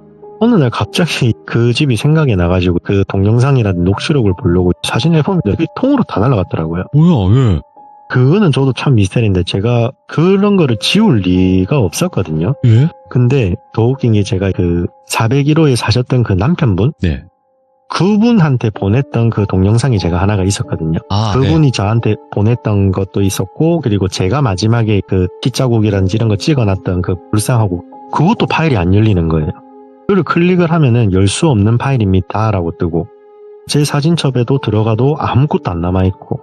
어느 날 갑자기 그 집이 생각이 나가지고 그 동영상이라든 녹취록을 보려고 사진 앨범이 통으로 다 날아갔더라고요.
뭐야, 예.
그거는 저도 참 미스터리인데 제가 그런 거를 지울 리가 없었거든요.
예?
근데 더 웃긴 게 제가 그 401호에 사셨던 그 남편분?
네.
그분한테 보냈던 그 동영상이 제가 하나가 있었거든요.
아,
그분이
네.
저한테 보냈던 것도 있었고 그리고 제가 마지막에 그 핏자국이라든지 이런 거 찍어놨던 그 불상하고 그것도 파일이 안 열리는 거예요. 그걸 클릭을 하면은 열 수 없는 파일입니다 라고 뜨고 제 사진첩에도 들어가도 아무것도 안 남아있고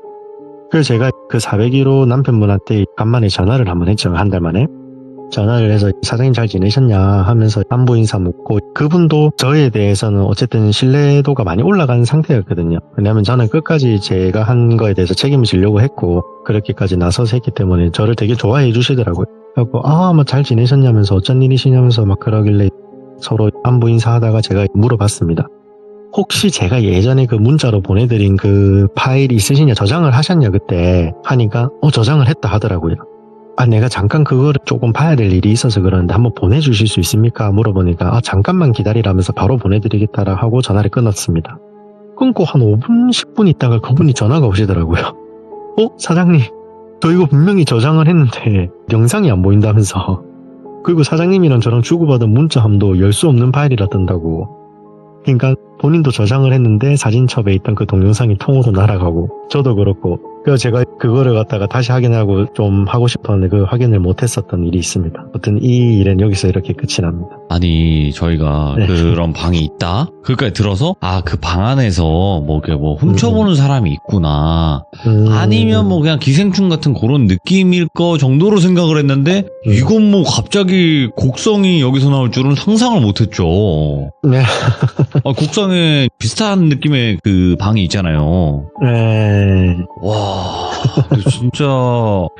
그래서 제가 그 401호 남편분한테 간만에 전화를 한번 했죠. 한 달 만에. 전화를 해서 사장님 잘 지내셨냐 하면서 안부 인사 묻고 그분도 저에 대해서는 어쨌든 신뢰도가 많이 올라간 상태였거든요. 왜냐하면 저는 끝까지 제가 한 거에 대해서 책임을 지려고 했고 그렇게까지 나서서 했기 때문에 저를 되게 좋아해 주시더라고요. 그래서 뭐 잘 지내셨냐면서 어쩐 일이시냐면서 막 그러길래 서로 안부 인사하다가 제가 물어봤습니다. 혹시 제가 예전에 그 문자로 보내드린 그 파일이 있으시냐 저장을 하셨냐 그때 하니까 저장을 했다 하더라고요. 내가 잠깐 그거를 조금 봐야 될 일이 있어서 그러는데 한번 보내주실 수 있습니까? 물어보니까 잠깐만 기다리라면서 바로 보내드리겠다라 하고 전화를 끊었습니다. 끊고 한 5분 10분 있다가 그분이 전화가 오시더라고요. 사장님 저 이거 분명히 저장을 했는데 영상이 안 보인다면서 그리고 사장님이랑 저랑 주고받은 문자함도 열 수 없는 파일이라 뜬다고. 그러니까 본인도 저장을 했는데 사진첩에 있던 그 동영상이 통으로 날아가고 저도 그렇고 그래서 제가 그거를 갖다가 다시 확인하고 좀 하고 싶었는데 그 확인을 못했었던 일이 있습니다. 아무튼 이 일은 여기서 이렇게 끝이 납니다.
아니, 저희가
네.
그런 방이 있다? 그까지 들어서, 그 방 안에서 훔쳐보는 사람이 있구나. 아니면 그냥 기생충 같은 그런 느낌일 거 정도로 생각을 했는데, 이건 갑자기 곡성이 여기서 나올 줄은 상상을 못했죠.
네.
곡성에 비슷한 느낌의 그 방이 있잖아요.
네.
와, 진짜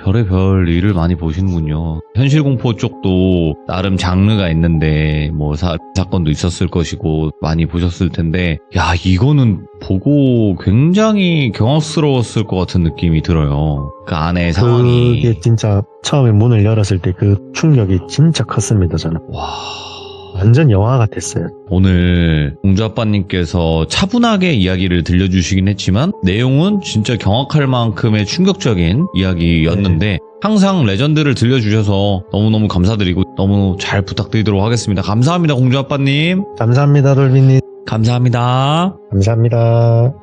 별의별 일을 많이 보시는군요. 현실공포 쪽도 나름 장르가 있는데 사건도 있었을 것이고 많이 보셨을 텐데 야, 이거는 보고 굉장히 경악스러웠을 것 같은 느낌이 들어요. 그 안에 상황이.
그게 진짜 처음에 문을 열었을 때 그 충격이 진짜 컸습니다. 저는
와,
완전 영화 같았어요.
오늘 공주아빠님께서 차분하게 이야기를 들려주시긴 했지만 내용은 진짜 경악할 만큼의 충격적인 이야기였는데 항상 레전드를 들려주셔서 너무너무 감사드리고 너무 잘 부탁드리도록 하겠습니다. 감사합니다, 공주아빠님.
감사합니다, 돌비님.
감사합니다.
감사합니다.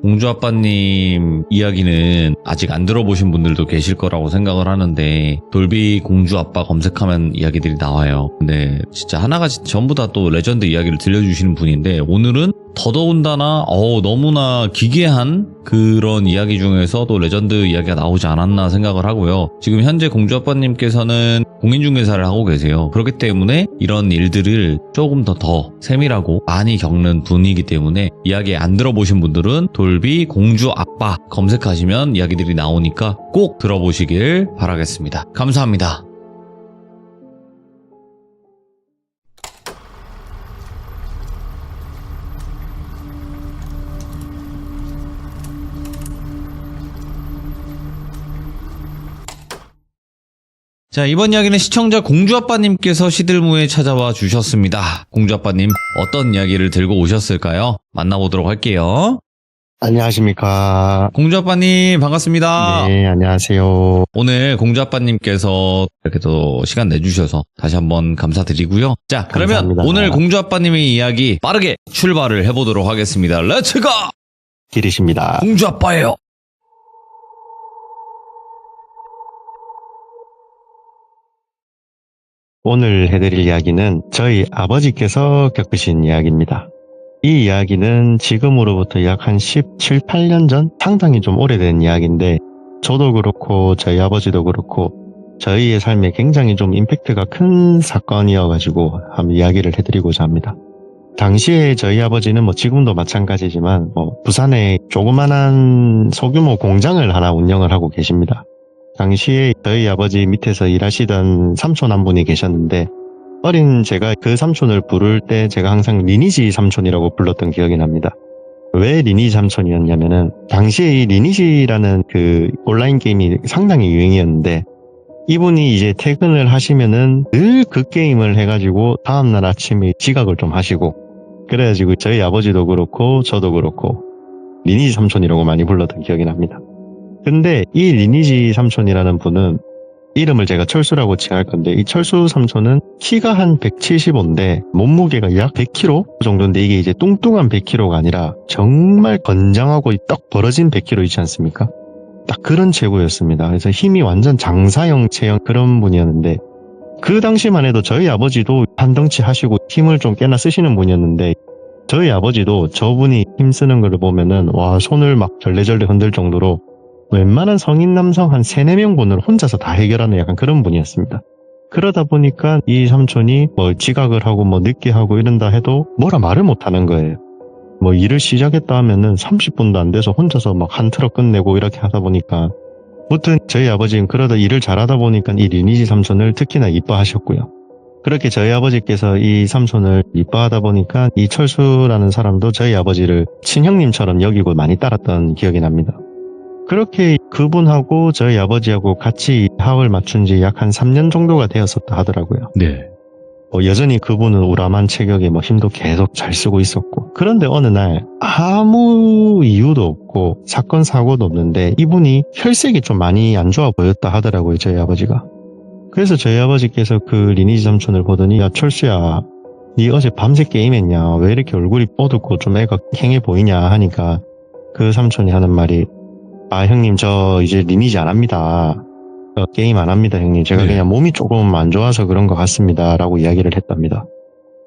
공주아빠님 이야기는 아직 안 들어보신 분들도 계실 거라고 생각을 하는데 돌비 공주아빠 검색하면 이야기들이 나와요. 근데 진짜 하나같이 전부 다 또 레전드 이야기를 들려주시는 분인데 오늘은 더더군다나 너무나 기괴한 그런 이야기 중에서 또 레전드 이야기가 나오지 않았나 생각을 하고요. 지금 현재 공주아빠님께서는 공인중개사를 하고 계세요. 그렇기 때문에 이런 일들을 조금 더 세밀하고 많이 겪는 분이기 때문에 이야기 안 들어보신 분들은 돌비 공주아빠 검색하시면 이야기들이 나오니까 꼭 들어보시길 바라겠습니다. 감사합니다. 자, 이번 이야기는 시청자 공주아빠님께서 시들무에 찾아와 주셨습니다. 공주아빠님, 어떤 이야기를 들고 오셨을까요? 만나보도록 할게요.
안녕하십니까.
공주아빠님, 반갑습니다.
네, 안녕하세요.
오늘 공주아빠님께서 이렇게 또 시간 내주셔서 다시 한번 감사드리고요. 자, 그러면
감사합니다.
오늘 공주아빠님의 이야기 빠르게 출발을 해보도록 하겠습니다. 렛츠고!
길이십니다.
공주아빠예요.
오늘 해드릴 이야기는 저희 아버지께서 겪으신 이야기입니다. 이 이야기는 지금으로부터 약 한 17, 8년 전 상당히 좀 오래된 이야기인데 저도 그렇고 저희 아버지도 그렇고 저희의 삶에 굉장히 좀 임팩트가 큰 사건이어가지고 한번 이야기를 해드리고자 합니다. 당시에 저희 아버지는 뭐 지금도 마찬가지지만 뭐 부산에 조그만한 소규모 공장을 하나 운영을 하고 계십니다. 당시에 저희 아버지 밑에서 일하시던 삼촌 한 분이 계셨는데 어린 제가 그 삼촌을 부를 때 제가 항상 리니지 삼촌이라고 불렀던 기억이 납니다. 왜 리니지 삼촌이었냐면은 당시에 이 리니지라는 그 온라인 게임이 상당히 유행이었는데 이분이 이제 퇴근을 하시면은 늘 그 게임을 해가지고 다음날 아침에 지각을 좀 하시고 그래가지고 저희 아버지도 그렇고 저도 그렇고 리니지 삼촌이라고 많이 불렀던 기억이 납니다. 근데 이 리니지 삼촌이라는 분은 이름을 제가 철수라고 칭할 건데 이 철수 삼촌은 키가 한 175인데 몸무게가 약 100kg 정도인데 이게 이제 뚱뚱한 100kg가 아니라 정말 건장하고 떡 벌어진 100kg 있지 않습니까? 딱 그런 체구였습니다. 그래서 힘이 완전 장사형 체형 그런 분이었는데 그 당시만 해도 저희 아버지도 한 덩치 하시고 힘을 좀 꽤나 쓰시는 분이었는데 저희 아버지도 저분이 힘쓰는 걸 보면은 와 손을 막 절레절레 흔들 정도로 웬만한 성인 남성 한 3, 4명분을 혼자서 다 해결하는 약간 그런 분이었습니다. 그러다 보니까 이 삼촌이 뭐 지각을 하고 뭐 늦게 하고 이런다 해도 뭐라 말을 못하는 거예요. 뭐 일을 시작했다 하면은 30분도 안 돼서 혼자서 막 한 트럭 끝내고 이렇게 하다 보니까 무튼 저희 아버지는 그러다 일을 잘하다 보니까 이 리니지 삼촌을 특히나 이뻐하셨고요. 그렇게 저희 아버지께서 이 삼촌을 이뻐하다 보니까 이 철수라는 사람도 저희 아버지를 친형님처럼 여기고 많이 따랐던 기억이 납니다. 그렇게 그분하고 저희 아버지하고 같이 합을 맞춘 지 약 한 3년 정도가 되었었다 하더라고요.
네.
여전히 그분은 우람한 체격에 뭐 힘도 계속 잘 쓰고 있었고 그런데 어느 날 아무 이유도 없고 사건 사고도 없는데 이분이 혈색이 좀 많이 안 좋아 보였다 하더라고요. 저희 아버지가. 그래서 저희 아버지께서 그 리니지 삼촌을 보더니 야 철수야 니 어제 밤새 게임했냐 왜 이렇게 얼굴이 어둡고 좀 애가 캥해 보이냐 하니까 그 삼촌이 하는 말이 아 형님 저 이제 리니지 안 합니다. 게임 안 합니다 형님. 제가
네.
그냥 몸이 조금 안 좋아서 그런 것 같습니다 라고 이야기를 했답니다.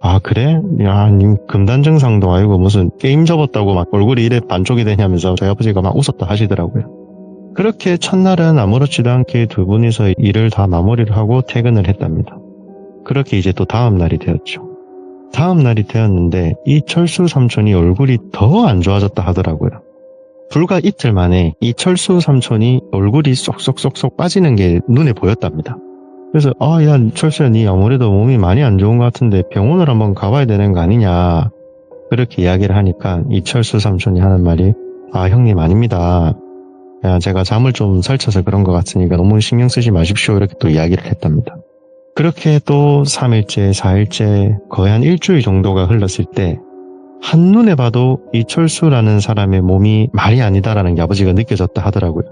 아 그래? 야 님 금단 증상도 아니고 무슨 게임 접었다고 막 얼굴이 이래 반쪽이 되냐면서 저희 아버지가 막 웃었다 하시더라고요. 그렇게 첫날은 아무렇지도 않게 두 분이서 일을 다 마무리를 하고 퇴근을 했답니다. 그렇게 이제 또 다음 날이 되었죠. 다음 날이 되었는데 이 철수 삼촌이 얼굴이 더 안 좋아졌다 하더라고요. 불과 이틀 만에 이 철수 삼촌이 얼굴이 쏙쏙쏙쏙 빠지는 게 눈에 보였답니다. 그래서 야 철수야 니 아무래도 몸이 많이 안 좋은 것 같은데 병원을 한번 가봐야 되는 거 아니냐 그렇게 이야기를 하니까 이 철수 삼촌이 하는 말이 아 형님 아닙니다. 야 제가 잠을 좀 설쳐서 그런 것 같으니까 너무 신경 쓰지 마십시오 이렇게 또 이야기를 했답니다. 그렇게 또 3일째 4일째 거의 한 일주일 정도가 흘렀을 때 한눈에 봐도 이 철수라는 사람의 몸이 말이 아니다라는 게 아버지가 느껴졌다 하더라고요.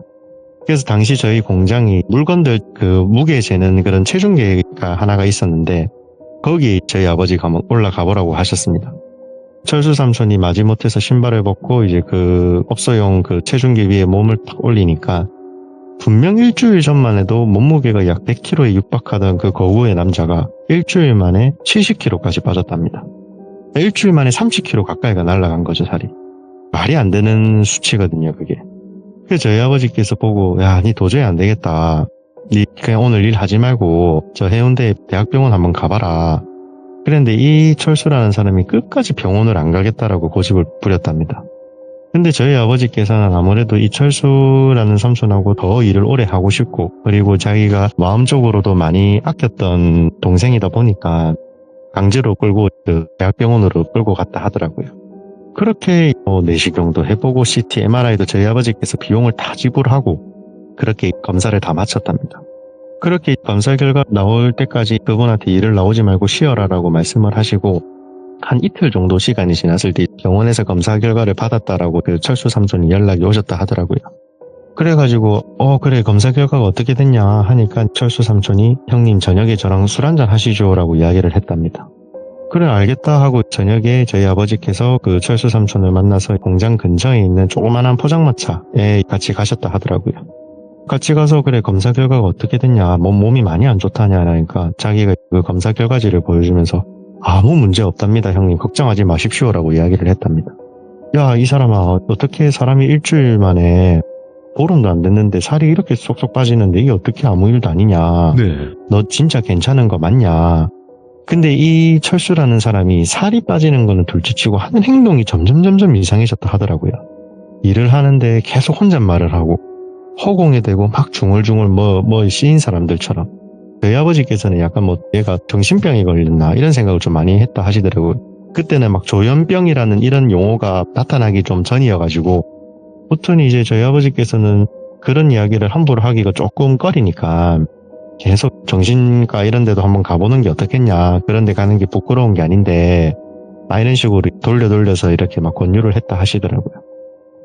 그래서 당시 저희 공장이 물건들 그 무게 재는 그런 체중계가 하나가 있었는데 거기 저희 아버지가 한번 올라가 보라고 하셨습니다. 철수 삼촌이 마지못해서 신발을 벗고 이제 그 업소용 그 체중계 위에 몸을 탁 올리니까 분명 일주일 전만 해도 몸무게가 약 100kg에 육박하던 그 거구의 남자가 일주일 만에 70kg까지 빠졌답니다. 일주일 만에 30kg 가까이가 날아간 거죠, 살이. 말이 안 되는 수치거든요, 그게. 그래서 저희 아버지께서 보고, 야, 니 도저히 안 되겠다. 니 그냥 오늘 일 하지 말고 저 해운대 대학병원 한번 가봐라. 그런데 이 철수라는 사람이 끝까지 병원을 안 가겠다라고 고집을 부렸답니다. 근데 저희 아버지께서는 아무래도 이 철수라는 삼촌하고 더 일을 오래 하고 싶고 그리고 자기가 마음적으로도 많이 아꼈던 동생이다 보니까 강제로 끌고 그 대학병원으로 끌고 갔다 하더라고요. 그렇게 내시경도 해보고 CT, MRI도 저희 아버지께서 비용을 다 지불하고 그렇게 검사를 다 마쳤답니다. 그렇게 검사 결과 나올 때까지 그분한테 일을 나오지 말고 쉬어라라고 말씀을 하시고 한 이틀 정도 시간이 지났을 때 병원에서 검사 결과를 받았다라고 그 철수 삼촌이 연락이 오셨다 하더라고요. 그래가지고 그래 검사 결과가 어떻게 됐냐 하니까 철수 삼촌이 형님 저녁에 저랑 술 한잔 하시죠 라고 이야기를 했답니다. 그래 알겠다 하고 저녁에 저희 아버지께서 그 철수 삼촌을 만나서 공장 근처에 있는 조그만한 포장마차에 같이 가셨다 하더라고요. 같이 가서 그래 검사 결과가 어떻게 됐냐 몸이 많이 안 좋다냐 하니까 자기가 그 검사 결과지를 보여주면서 아무 문제 없답니다 형님 걱정하지 마십시오 라고 이야기를 했답니다. 야 이 사람아 어떻게 사람이 일주일 만에 보름도 안 됐는데 살이 이렇게 쏙쏙 빠지는데 이게 어떻게 아무 일도 아니냐.
네.
너 진짜 괜찮은 거 맞냐. 근데 이 철수라는 사람이 살이 빠지는 거는 둘째치고 하는 행동이 점점 이상해졌다 하더라고요. 일을 하는데 계속 혼잣말을 하고 허공에 대고 막 중얼중얼 뭐 씌인 사람들처럼. 저희 아버지께서는 약간 뭐 얘가 정신병이 걸렸나 이런 생각을 좀 많이 했다 하시더라고요. 그때는 막 조현병이라는 이런 용어가 나타나기 좀 전이어가지고 보통 이제 저희 아버지께서는 그런 이야기를 함부로 하기가 조금 꺼리니까 계속 정신과 이런 데도 한번 가보는 게 어떻겠냐, 그런 데 가는 게 부끄러운 게 아닌데 이런 식으로 돌려서 이렇게 막 권유를 했다 하시더라고요.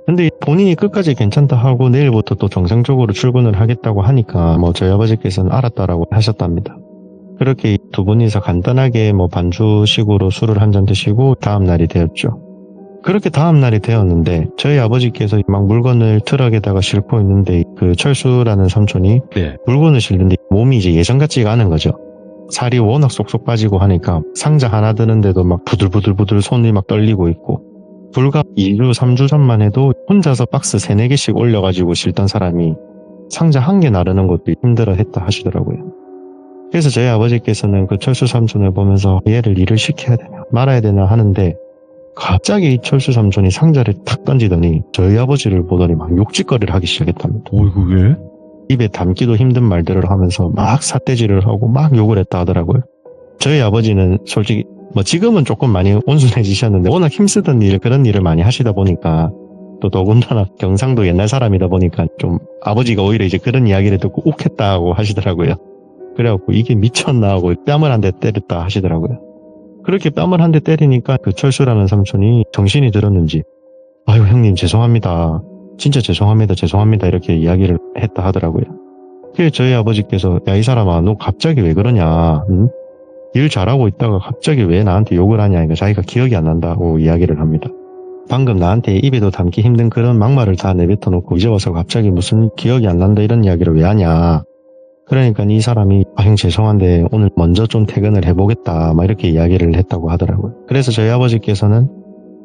근데 본인이 끝까지 괜찮다 하고 내일부터 또 정상적으로 출근을 하겠다고 하니까 뭐 저희 아버지께서는 알았다라고 하셨답니다. 그렇게 두 분이서 간단하게 뭐 반주식으로 술을 한 잔 드시고 다음 날이 되었죠. 그렇게 다음 날이 되었는데 저희 아버지께서 막 물건을 트럭에다가 싣고 있는데 그 철수라는 삼촌이
네.
물건을 싣는데 몸이 이제 예전 같지가 않은 거죠. 살이 워낙 쏙쏙 빠지고 하니까 상자 하나 드는데도 막 부들부들 손이 막 떨리고 있고, 불과 2주 3주 전만 해도 혼자서 박스 3, 4개씩 올려가지고 싣던 사람이 상자 한 개 나르는 것도 힘들어 했다 하시더라고요. 그래서 저희 아버지께서는 그 철수 삼촌을 보면서 얘를 일을 시켜야 되나 말아야 되나 하는데 갑자기 이 철수 삼촌이 상자를 탁 던지더니 저희 아버지를 보더니 막 욕짓거리를 하기 시작했답니다.
어이구, 왜?
입에 담기도 힘든 말들을 하면서 막 삿대질을 하고 막 욕을 했다 하더라고요. 저희 아버지는 솔직히 뭐 지금은 조금 많이 온순해지셨는데 워낙 힘쓰던 그런 일을 많이 하시다 보니까 또 더군다나 경상도 옛날 사람이다 보니까 좀 아버지가 오히려 이제 그런 이야기를 듣고 욱했다고 하시더라고요. 그래갖고 이게 미쳤나 하고 뺨을 한 대 때렸다 하시더라고요. 그렇게 뺨을 한 대 때리니까 그 철수라는 삼촌이 정신이 들었는지 아유 형님 죄송합니다. 진짜 죄송합니다 이렇게 이야기를 했다 하더라고요. 그래서 저희 아버지께서 야 이 사람아 너 갑자기 왜 그러냐, 응? 일 잘하고 있다가 갑자기 왜 나한테 욕을 하냐, 그러니까 자기가 기억이 안 난다고 이야기를 합니다. 방금 나한테 입에도 담기 힘든 그런 막말을 다 내뱉어놓고 이제 와서 갑자기 무슨 기억이 안 난다 이런 이야기를 왜 하냐. 그러니까 이 사람이 아 형 죄송한데 오늘 먼저 좀 퇴근을 해보겠다 막 이렇게 이야기를 했다고 하더라고요. 그래서 저희 아버지께서는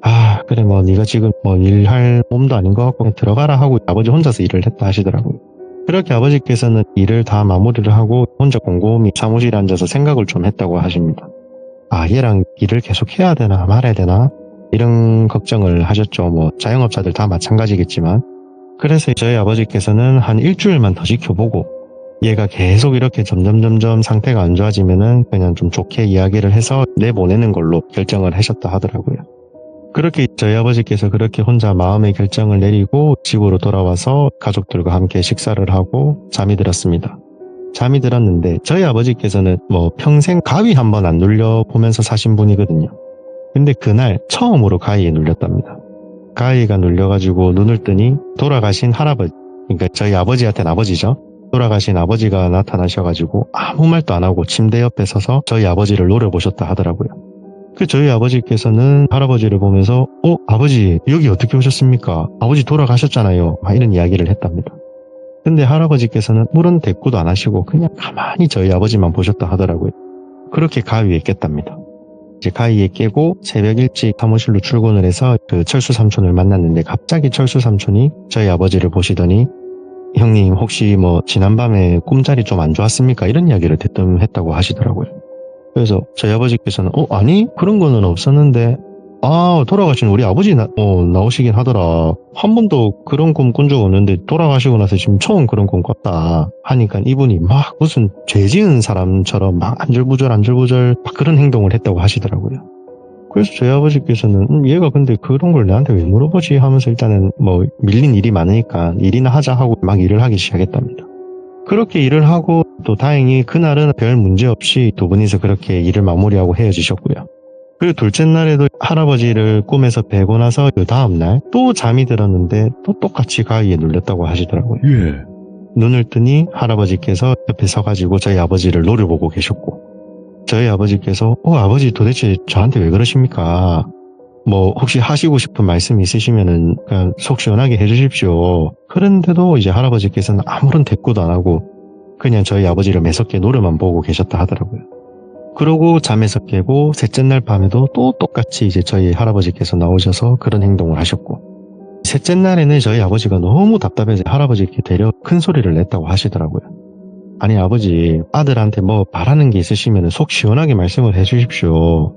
아 그래 뭐 네가 지금 뭐 일할 몸도 아닌 것 같고 그냥 들어가라 하고 아버지 혼자서 일을 했다 하시더라고요. 그렇게 아버지께서는 일을 다 마무리를 하고 혼자 곰곰이 사무실에 앉아서 생각을 좀 했다고 하십니다. 아 얘랑 일을 계속 해야 되나 말아야 되나 이런 걱정을 하셨죠. 뭐 자영업자들 다 마찬가지겠지만. 그래서 저희 아버지께서는 한 일주일만 더 지켜보고 얘가 계속 이렇게 점점 상태가 안 좋아지면은 그냥 좀 좋게 이야기를 해서 내보내는 걸로 결정을 하셨다 하더라고요. 그렇게 저희 아버지께서 그렇게 혼자 마음의 결정을 내리고 집으로 돌아와서 가족들과 함께 식사를 하고 잠이 들었습니다. 잠이 들었는데 저희 아버지께서는 뭐 평생 가위 한 번 안 눌려보면서 사신 분이거든요. 근데 그날 처음으로 가위에 눌렸답니다. 가위가 눌려가지고 눈을 뜨니 돌아가신 할아버지, 그러니까 저희 아버지한테는 아버지죠. 돌아가신 아버지가 나타나셔가지고 아무 말도 안 하고 침대 옆에 서서 저희 아버지를 노려보셨다 하더라고요. 그 저희 아버지께서는 할아버지를 보면서 아버지 여기 어떻게 오셨습니까? 아버지 돌아가셨잖아요. 막 이런 이야기를 했답니다. 근데 할아버지께서는 물은 대꾸도 안 하시고 그냥 가만히 저희 아버지만 보셨다 하더라고요. 그렇게 가위에 깼답니다. 이제 가위에 깨고 새벽 일찍 사무실로 출근을 해서 그 철수 삼촌을 만났는데 갑자기 철수 삼촌이 저희 아버지를 보시더니 형님 혹시 뭐 지난밤에 꿈자리 좀 안 좋았습니까? 이런 이야기를 대뜸 했다고 하시더라고요. 그래서 저희 아버지께서는 아니 그런 거는 없었는데 돌아가신 우리 아버지 나오시긴 하더라. 한 번도 그런 꿈 꾼 적 없는데 돌아가시고 나서 지금 처음 그런 꿈 꿨다 하니까 이분이 막 무슨 죄 지은 사람처럼 막 안절부절 막 그런 행동을 했다고 하시더라고요. 그래서 저희 아버지께서는 얘가 근데 그런 걸 나한테 왜 물어보지 하면서 일단은 뭐 밀린 일이 많으니까 일이나 하자 하고 막 일을 하기 시작했답니다. 그렇게 일을 하고 또 다행히 그날은 별 문제 없이 두 분이서 그렇게 일을 마무리하고 헤어지셨고요. 그리고 둘째 날에도 할아버지를 꿈에서 뵈고 나서 그 다음날 또 잠이 들었는데 또 똑같이 가위에 눌렸다고 하시더라고요.
예.
눈을 뜨니 할아버지께서 옆에 서가지고 저희 아버지를 노려보고 계셨고 저희 아버지께서 아버지 도대체 저한테 왜 그러십니까? 뭐 혹시 하시고 싶은 말씀 있으시면은 그냥 속 시원하게 해주십시오. 그런데도 이제 할아버지께서는 아무런 대꾸도 안 하고 그냥 저희 아버지를 매섭게 노려만 보고 계셨다 하더라고요. 그러고 잠에서 깨고 셋째 날 밤에도 또 똑같이 이제 저희 할아버지께서 나오셔서 그런 행동을 하셨고 셋째 날에는 저희 아버지가 너무 답답해서 할아버지께 되려 큰 소리를 냈다고 하시더라고요. 아니 아버지, 아들한테 뭐 바라는 게 있으시면 속 시원하게 말씀을 해주십시오.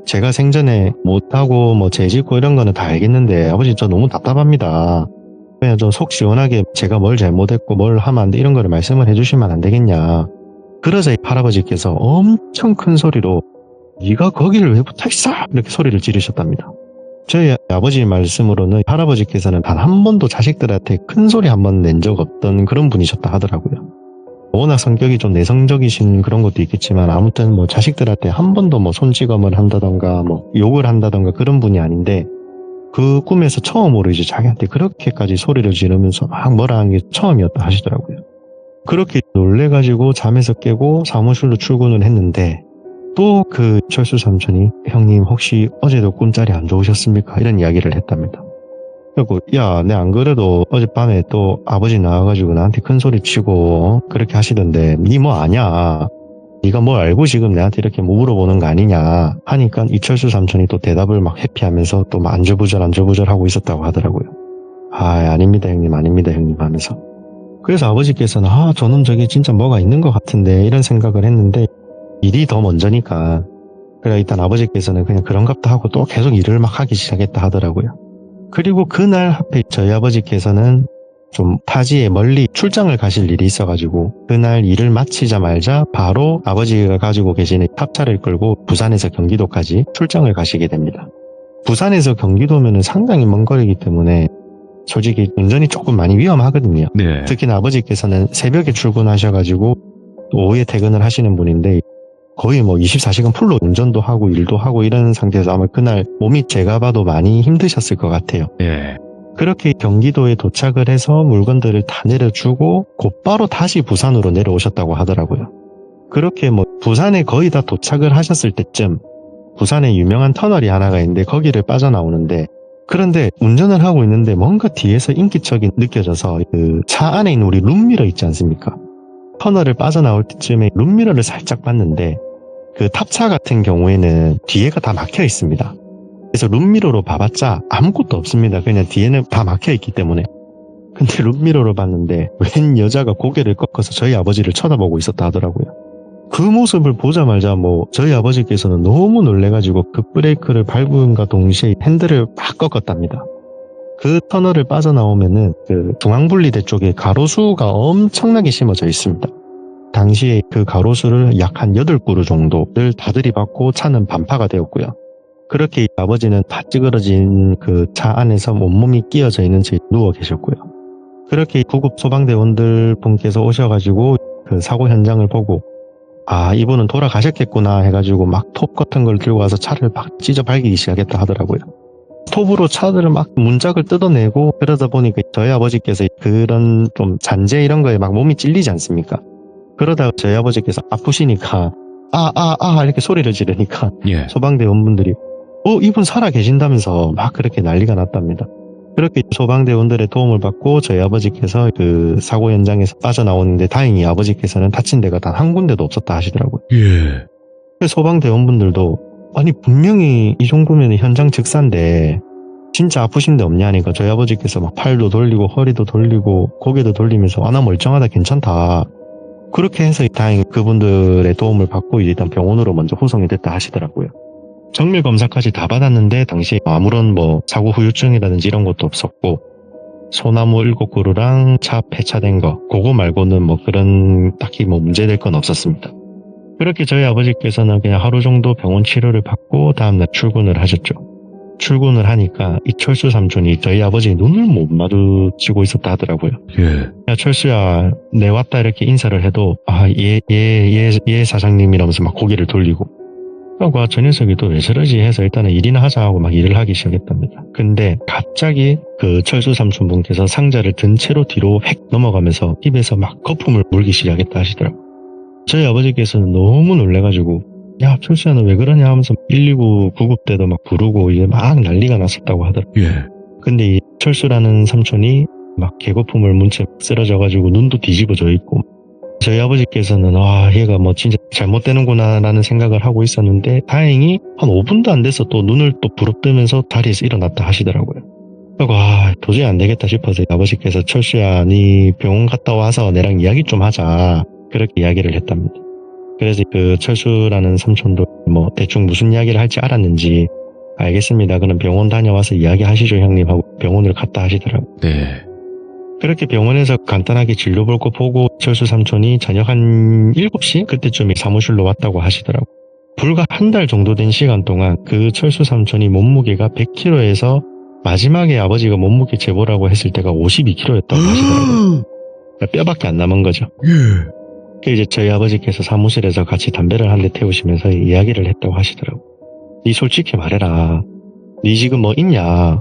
제가 생전에 못하고 뭐 죄짓고 이런 거는 다 알겠는데 아버지 저 너무 답답합니다. 그냥 좀 속 시원하게 제가 뭘 잘못했고 뭘 하면 안 돼 이런 거를 말씀을 해주시면 안 되겠냐. 그러자 이 할아버지께서 엄청 큰 소리로 네가 거기를 왜 붙어있어? 이렇게 소리를 지르셨답니다. 저희 아버지 말씀으로는 할아버지께서는 단 한 번도 자식들한테 큰 소리 한 번 낸 적 없던 그런 분이셨다 하더라고요. 워낙 성격이 좀 내성적이신 그런 것도 있겠지만 아무튼 뭐 자식들한테 한 번도 뭐 손찌검을 한다던가 뭐 욕을 한다던가 그런 분이 아닌데 그 꿈에서 처음으로 이제 자기한테 그렇게까지 소리를 지르면서 막 뭐라 한 게 처음이었다 하시더라고요. 그렇게 놀래가지고 잠에서 깨고 사무실로 출근을 했는데 또 그 철수 삼촌이 형님 혹시 어제도 꿈자리 안 좋으셨습니까? 이런 이야기를 했답니다. 그리고 야, 내 안 그래도 어젯밤에 또 아버지 나와가지고 나한테 큰 소리 치고 그렇게 하시던데 니 뭐 아냐? 네가 뭘 알고 지금 내한테 이렇게 물어보는 거 아니냐 하니까 이철수 삼촌이 또 대답을 막 회피하면서 또 막 안절부절 하고 있었다고 하더라고요. 아, 아닙니다 형님, 아닙니다 형님 하면서. 그래서 아버지께서는 저놈 저게 진짜 뭐가 있는 것 같은데 이런 생각을 했는데 일이 더 먼저니까 그래 일단 아버지께서는 그냥 그런갑다 하고 또 계속 일을 막 하기 시작했다 하더라고요. 그리고 그날 하필 저희 아버지께서는 좀 타지에 멀리 출장을 가실 일이 있어가지고 그날 일을 마치자마자 바로 아버지가 가지고 계시는 탑차를 끌고 부산에서 경기도까지 출장을 가시게 됩니다. 부산에서 경기도면은 상당히 먼 거리이기 때문에 솔직히 운전이 조금 많이 위험하거든요.
네.
특히나 아버지께서는 새벽에 출근하셔가지고 또 오후에 퇴근을 하시는 분인데 거의 뭐 24시간 풀로 운전도 하고 일도 하고 이런 상태에서 아마 그날 몸이 제가 봐도 많이 힘드셨을 것 같아요.
예.
그렇게 경기도에 도착을 해서 물건들을 다 내려주고 곧바로 다시 부산으로 내려오셨다고 하더라고요. 그렇게 뭐 부산에 거의 다 도착을 하셨을 때쯤 부산에 유명한 터널이 하나가 있는데 거기를 빠져나오는데 그런데 운전을 하고 있는데 뭔가 뒤에서 인기척이 느껴져서 그 차 안에 있는 우리 룸미러 있지 않습니까? 터널을 빠져나올 때쯤에 룸미러를 살짝 봤는데 그 탑차 같은 경우에는 뒤에가 다 막혀 있습니다. 그래서 룸미러로 봐봤자 아무것도 없습니다. 그냥 뒤에는 다 막혀 있기 때문에. 근데 룸미러로 봤는데 웬 여자가 고개를 꺾어서 저희 아버지를 쳐다보고 있었다 하더라고요. 그 모습을 보자마자 뭐 저희 아버지께서는 너무 놀래가지고 급브레이크를 밟음과 동시에 핸들을 막 꺾었답니다. 그 터널을 빠져나오면은 그 중앙분리대 쪽에 가로수가 엄청나게 심어져 있습니다. 당시에 그 가로수를 약 한 8그루 정도를 다 들이받고 차는 반파가 되었고요. 그렇게 아버지는 다 찌그러진 그 차 안에서 온몸이 끼어져 있는 채 누워 계셨고요. 그렇게 구급 소방대원들 분께서 오셔가지고 그 사고 현장을 보고 이분은 돌아가셨겠구나 해가지고 막 톱 같은 걸 들고 와서 차를 막 찢어 발기기 시작했다 하더라고요. 톱으로 차들을 막 문짝을 뜯어내고 그러다 보니까 저희 아버지께서 그런 좀 잔재 이런 거에 막 몸이 찔리지 않습니까? 그러다가 저희 아버지께서 아프시니까 이렇게 소리를 지르니까
예.
소방대원분들이 이분 살아 계신다면서 막 그렇게 난리가 났답니다. 그렇게 소방대원들의 도움을 받고 저희 아버지께서 그 사고 현장에서 빠져나오는데 다행히 아버지께서는 다친 데가 단 한 군데도 없었다 하시더라고요.
예.
소방대원분들도 아니 분명히 이 정도면 현장 즉사인데 진짜 아프신 데 없냐 하니까 저희 아버지께서 막 팔도 돌리고 허리도 돌리고 고개도 돌리면서 나 멀쩡하다 괜찮다. 그렇게 해서 다행히 그분들의 도움을 받고 일단 병원으로 먼저 후송이 됐다 하시더라고요. 정밀 검사까지 다 받았는데 당시 아무런 뭐 사고 후유증이라든지 이런 것도 없었고 소나무 7그루랑 차 폐차된 거 그거 말고는 뭐 그런 딱히 뭐 문제될 건 없었습니다. 그렇게 저희 아버지께서는 그냥 하루 정도 병원 치료를 받고 다음날 출근을 하셨죠. 출근을 하니까 이철수 삼촌이 저희 아버지 눈을 못 마주치고 있었다 하더라고요.
예.
야 철수야 내 왔다 이렇게 인사를 해도 예 사장님이라면서 막 고개를 돌리고 그러니까 저 녀석이 또 왜 저러지 해서 일단은 일이나 하자 하고 막 일을 하기 시작했답니다. 근데 갑자기 그 철수 삼촌분께서 상자를 든 채로 뒤로 획 넘어가면서 입에서 막 거품을 물기 시작했다 하시더라고요. 저희 아버지께서는 너무 놀래가지고 야 철수야 너 왜 그러냐 하면서 119 구급대도 막 부르고 이게 막 난리가 났었다고 하더라고요.
예.
근데 이 철수라는 삼촌이 막 개거품을 문 채 쓰러져가지고 눈도 뒤집어져 있고 저희 아버지께서는 얘가 뭐 진짜 잘못되는구나 라는 생각을 하고 있었는데 다행히 한 5분도 안 돼서 또 눈을 또 부릅뜨면서 자리에서 일어났다 하시더라고요. 그리고 도저히 안 되겠다 싶어서 아버지께서 철수야 니 병원 갔다 와서 내랑 이야기 좀 하자. 그렇게 이야기를 했답니다. 그래서 그 철수라는 삼촌도 뭐 대충 무슨 이야기를 할지 알았는지 알겠습니다. 그럼 병원 다녀와서 이야기하시죠 형님 하고 병원을 갔다 하시더라고요.
네.
그렇게 병원에서 간단하게 진료 볼 거 보고 철수 삼촌이 저녁 한 7시 그때쯤에 사무실로 왔다고 하시더라고요. 불과 한 달 정도 된 시간 동안 그 철수 삼촌이 몸무게가 100kg에서 마지막에 아버지가 몸무게 재보라고 했을 때가 52kg였다고 하시더라고요. 그러니까 뼈밖에 안 남은 거죠. 그 이제 저희 아버지께서 사무실에서 같이 담배를 한 대 태우시면서 이야기를 했다고 하시더라고요. 니 솔직히 말해라. 니 지금 뭐 있냐?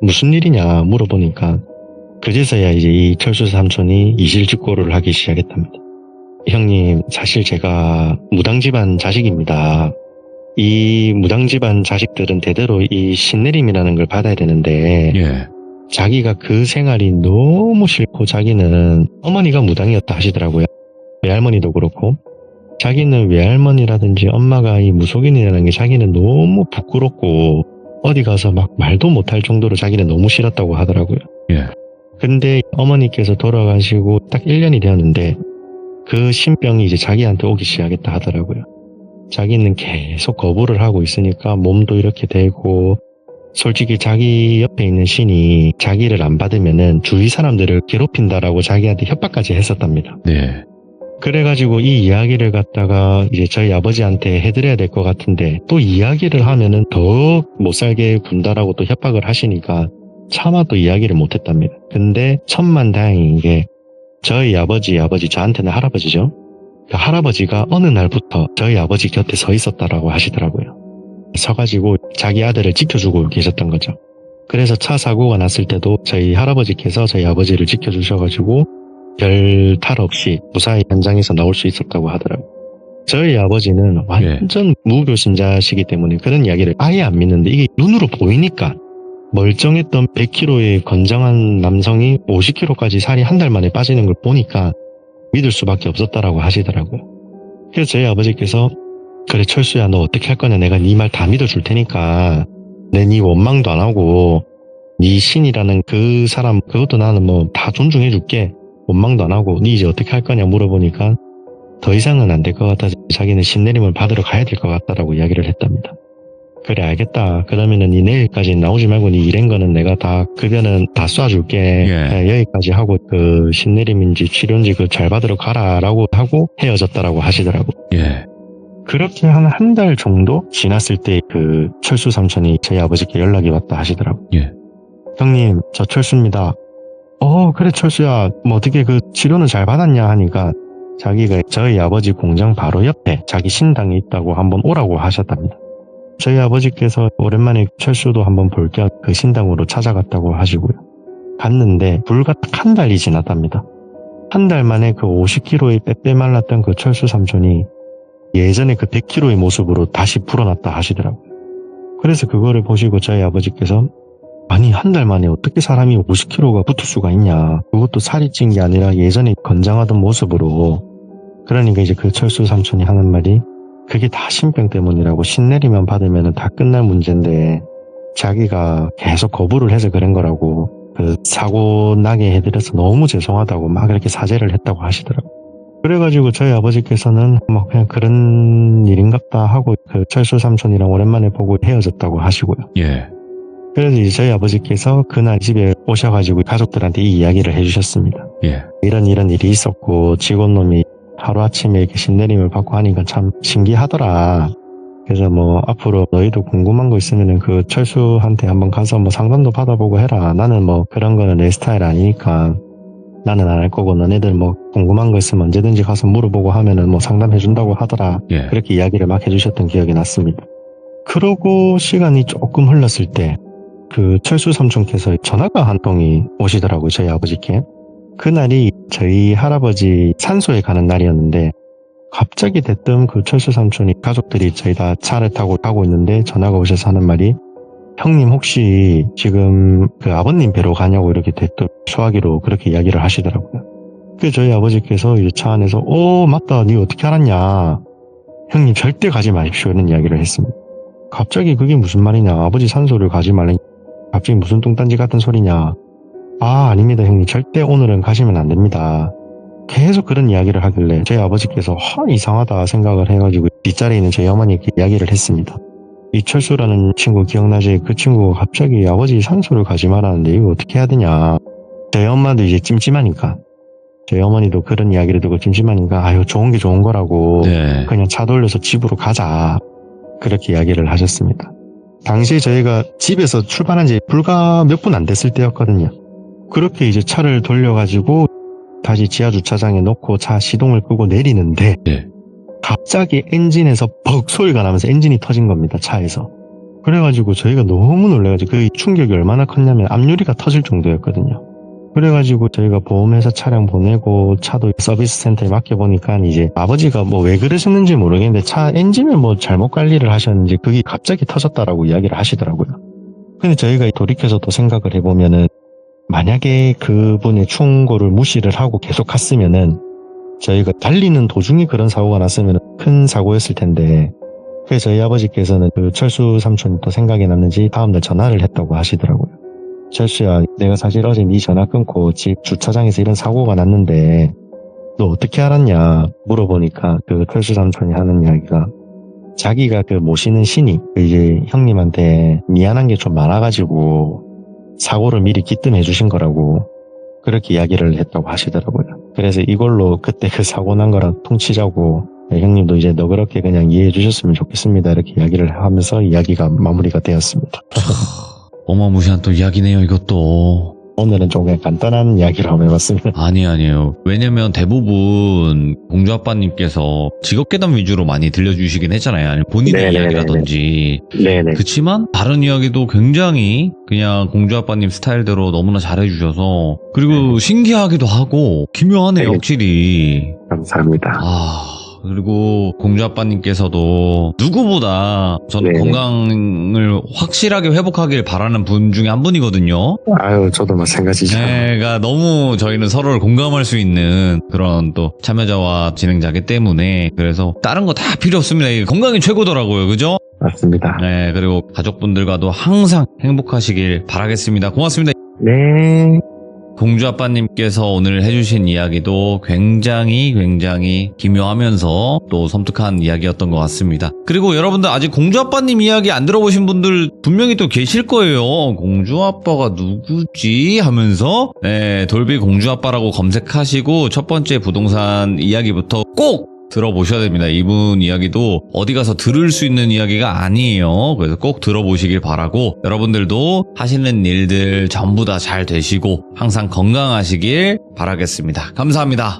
무슨 일이냐? 물어보니까 그제서야 이제 이 철수 삼촌이 이실직고를 하기 시작했답니다. 형님, 사실 제가 무당집안 자식입니다. 이 무당집안 자식들은 대대로 이 신내림이라는 걸 받아야 되는데
예.
자기가 그 생활이 너무 싫고 자기는 어머니가 무당이었다 하시더라고요. 외할머니도 그렇고 자기는 외할머니라든지 엄마가 이 무속인이라는 게 자기는 너무 부끄럽고 어디 가서 막 말도 못할 정도로 자기는 너무 싫었다고 하더라고요.
예.
근데 어머니께서 돌아가시고 딱 1년이 되었는데 그 신병이 이제 자기한테 오기 시작했다 하더라고요. 자기는 계속 거부를 하고 있으니까 몸도 이렇게 되고 솔직히 자기 옆에 있는 신이 자기를 안 받으면은 주위 사람들을 괴롭힌다라고 자기한테 협박까지 했었답니다.
네.
그래가지고 이 이야기를 갖다가 이제 저희 아버지한테 해드려야 될 것 같은데 또 이야기를 하면은 더 못살게 군다라고 또 협박을 하시니까 차마 또 이야기를 못했답니다. 근데 천만다행인 게 저희 아버지 저한테는 할아버지죠. 그 할아버지가 어느 날부터 저희 아버지 곁에 서 있었다라고 하시더라고요. 서가지고 자기 아들을 지켜주고 계셨던 거죠. 그래서 차 사고가 났을 때도 저희 할아버지께서 저희 아버지를 지켜주셔가지고 별 탈 없이 무사히 현장에서 나올 수 있었다고 하더라고요. 저희 아버지는 완전 무교신자시기 때문에 그런 이야기를 아예 안 믿는데 이게 눈으로 보이니까 멀쩡했던 100kg의 건장한 남성이 50kg까지 살이 한 달 만에 빠지는 걸 보니까 믿을 수밖에 없었다라고 하시더라고요. 그래서 저희 아버지께서 그래 철수야 너 어떻게 할 거냐 내가 네 말 다 믿어줄 테니까 내 네 원망도 안 하고 네 신이라는 그 사람 그것도 나는 뭐 다 존중해 줄게 원망도 안 하고 네 이제 어떻게 할 거냐 물어보니까 더 이상은 안 될 것 같아서 자기는 신내림을 받으러 가야 될 것 같다라고 이야기를 했답니다. 그래 알겠다. 그러면은 니 내일까지 나오지 말고 니 일한 거는 내가 다 급여는 다 쏴줄게.
예.
여기까지 하고 그 신내림인지 치료인지 그 잘 받으러 가라라고 하고 헤어졌다라고 하시더라고.
예.
그렇게 한 달 정도 지났을 때 그 철수 삼촌이 저희 아버지께 연락이 왔다 하시더라고.
예.
형님 저 철수입니다. 그래 철수야 뭐 어떻게 그 치료는 잘 받았냐 하니까 자기가 저희 아버지 공장 바로 옆에 자기 신당이 있다고 한번 오라고 하셨답니다. 저희 아버지께서 오랜만에 철수도 한번 볼 겸 그 신당으로 찾아갔다고 하시고요. 갔는데 불과 딱 한 달이 지났답니다. 한 달 만에 그 50kg의 빼빼 말랐던 그 철수 삼촌이 예전에 그 100kg의 모습으로 다시 불어났다 하시더라고요. 그래서 그거를 보시고 저희 아버지께서 아니 한 달 만에 어떻게 사람이 50kg가 붙을 수가 있냐. 그것도 살이 찐 게 아니라 예전에 건장하던 모습으로. 그러니까 이제 그 철수 삼촌이 하는 말이 그게 다 신병 때문이라고 신내리면 받으면 다 끝날 문제인데 자기가 계속 거부를 해서 그런 거라고 그 사고 나게 해드려서 너무 죄송하다고 막 이렇게 사죄를 했다고 하시더라고요. 그래가지고 저희 아버지께서는 뭐 그냥 그런 일인갑다 하고 그 철수 삼촌이랑 오랜만에 보고 헤어졌다고 하시고요.
예.
그래서 이제 저희 아버지께서 그날 집에 오셔가지고 가족들한테 이 이야기를 해주셨습니다.
예.
이런 일이 있었고 직원놈이 하루아침에 이렇게 신내림을 받고 하니까 참 신기하더라. 그래서 뭐 앞으로 너희도 궁금한 거 있으면은 그 철수한테 한번 가서 뭐 상담도 받아보고 해라. 나는 뭐 그런 거는 내 스타일 아니니까 나는 안 할 거고 너네들 뭐 궁금한 거 있으면 언제든지 가서 물어보고 하면은 뭐 상담해준다고 하더라.
예.
그렇게 이야기를 막 해주셨던 기억이 났습니다. 그러고 시간이 조금 흘렀을 때 그 철수 삼촌께서 전화가 한 통이 오시더라고요. 저희 아버지께. 그날이 저희 할아버지 산소에 가는 날이었는데 갑자기 대뜸 그 철수 삼촌이 가족들이 저희 다 차를 타고 가고 있는데 전화가 오셔서 하는 말이 형님 혹시 지금 그 아버님 뵈러 가냐고 이렇게 대뜸 소화기로 그렇게 이야기를 하시더라고요. 그 저희 아버지께서 이제 차 안에서 맞다 니 어떻게 알았냐 형님 절대 가지 마십시오 이런 이야기를 했습니다. 갑자기 그게 무슨 말이냐 아버지 산소를 가지 말래 갑자기 무슨 뚱딴지 같은 소리냐 아닙니다 형님 절대 오늘은 가시면 안 됩니다. 계속 그런 이야기를 하길래 저희 아버지께서 이상하다 생각을 해가지고 뒷자리에 있는 저희 어머니께 이야기를 했습니다. 이철수라는 친구 기억나지? 그 친구가 갑자기 아버지 산소를 가지 말라는데 이거 어떻게 해야 되냐. 저희 엄마도 이제 찜찜하니까, 저희 어머니도 그런 이야기를 듣고 찜찜하니까 아유 좋은 게 좋은 거라고
네.
그냥 차 돌려서 집으로 가자, 그렇게 이야기를 하셨습니다. 당시에 저희가 집에서 출발한 지 불과 몇 분 안 됐을 때였거든요. 그렇게 이제 차를 돌려가지고 다시 지하 주차장에 놓고 차 시동을 끄고 내리는데
네.
갑자기 엔진에서 벅 소리가 나면서 엔진이 터진 겁니다, 차에서. 그래가지고 저희가 너무 놀래가지고 그 충격이 얼마나 컸냐면 앞유리가 터질 정도였거든요. 그래가지고 저희가 보험회사 차량 보내고 차도 서비스 센터에 맡겨보니까 이제 아버지가 뭐 왜 그러셨는지 모르겠는데 차 엔진을 뭐 잘못 관리를 하셨는지 그게 갑자기 터졌다라고 이야기를 하시더라고요. 근데 저희가 돌이켜서 또 생각을 해보면은 만약에 그분의 충고를 무시를 하고 계속 갔으면은 저희가 달리는 도중에 그런 사고가 났으면 큰 사고였을 텐데, 그래서 저희 아버지께서는 그 철수 삼촌이 또 생각이 났는지 다음날 전화를 했다고 하시더라고요. 철수야, 내가 사실 어제 네 전화 끊고 집 주차장에서 이런 사고가 났는데 너 어떻게 알았냐 물어보니까 그 철수 삼촌이 하는 이야기가 자기가 그 모시는 신이 이제 형님한테 미안한 게 좀 많아가지고 사고를 미리 기뜸해 주신 거라고 그렇게 이야기를 했다고 하시더라고요. 그래서 이걸로 그때 그 사고 난 거랑 퉁치자고, 형님도 이제 너그럽게 그냥 이해해 주셨으면 좋겠습니다, 이렇게 이야기를 하면서 이야기가 마무리가 되었습니다.
어마무시한 또 이야기네요, 이것도.
오늘은 좀 그냥 간단한 이야기를 한번 해봤습니다.
아니에요. 왜냐면 대부분 공주 아빠님께서 직업괴담 위주로 많이 들려주시긴 했잖아요. 아니면 본인의
네네네네.
이야기라든지.
네네.
그치만 다른 이야기도 굉장히 그냥 공주 아빠님 스타일대로 너무나 잘해주셔서, 그리고 신기하기도 하고 기묘하네요,
네.
확실히.
감사합니다.
그리고 공주 아빠님께서도 누구보다 저는
네네.
건강을 확실하게 회복하길 바라는 분 중에 한 분이거든요.
아유, 저도 마찬가지죠.
그러니까 너무 저희는 서로를 공감할 수 있는 그런 또 참여자와 진행자기 때문에, 그래서 다른 거 다 필요 없습니다. 이게 건강이 최고더라고요. 그죠?
맞습니다.
네, 그리고 가족분들과도 항상 행복하시길 바라겠습니다. 고맙습니다.
네.
공주 아빠님께서 오늘 해주신 이야기도 굉장히 기묘하면서 또 섬뜩한 이야기였던 것 같습니다. 그리고 여러분들 아직 공주 아빠님 이야기 안 들어보신 분들 분명히 또 계실 거예요. 공주 아빠가 누구지? 하면서 돌비 공주 아빠라고 검색하시고 첫 번째 부동산 이야기부터 꼭 들어보셔야 됩니다. 이분 이야기도 어디 가서 들을 수 있는 이야기가 아니에요. 그래서 꼭 들어보시길 바라고, 여러분들도 하시는 일들 전부 다 잘 되시고 항상 건강하시길 바라겠습니다. 감사합니다.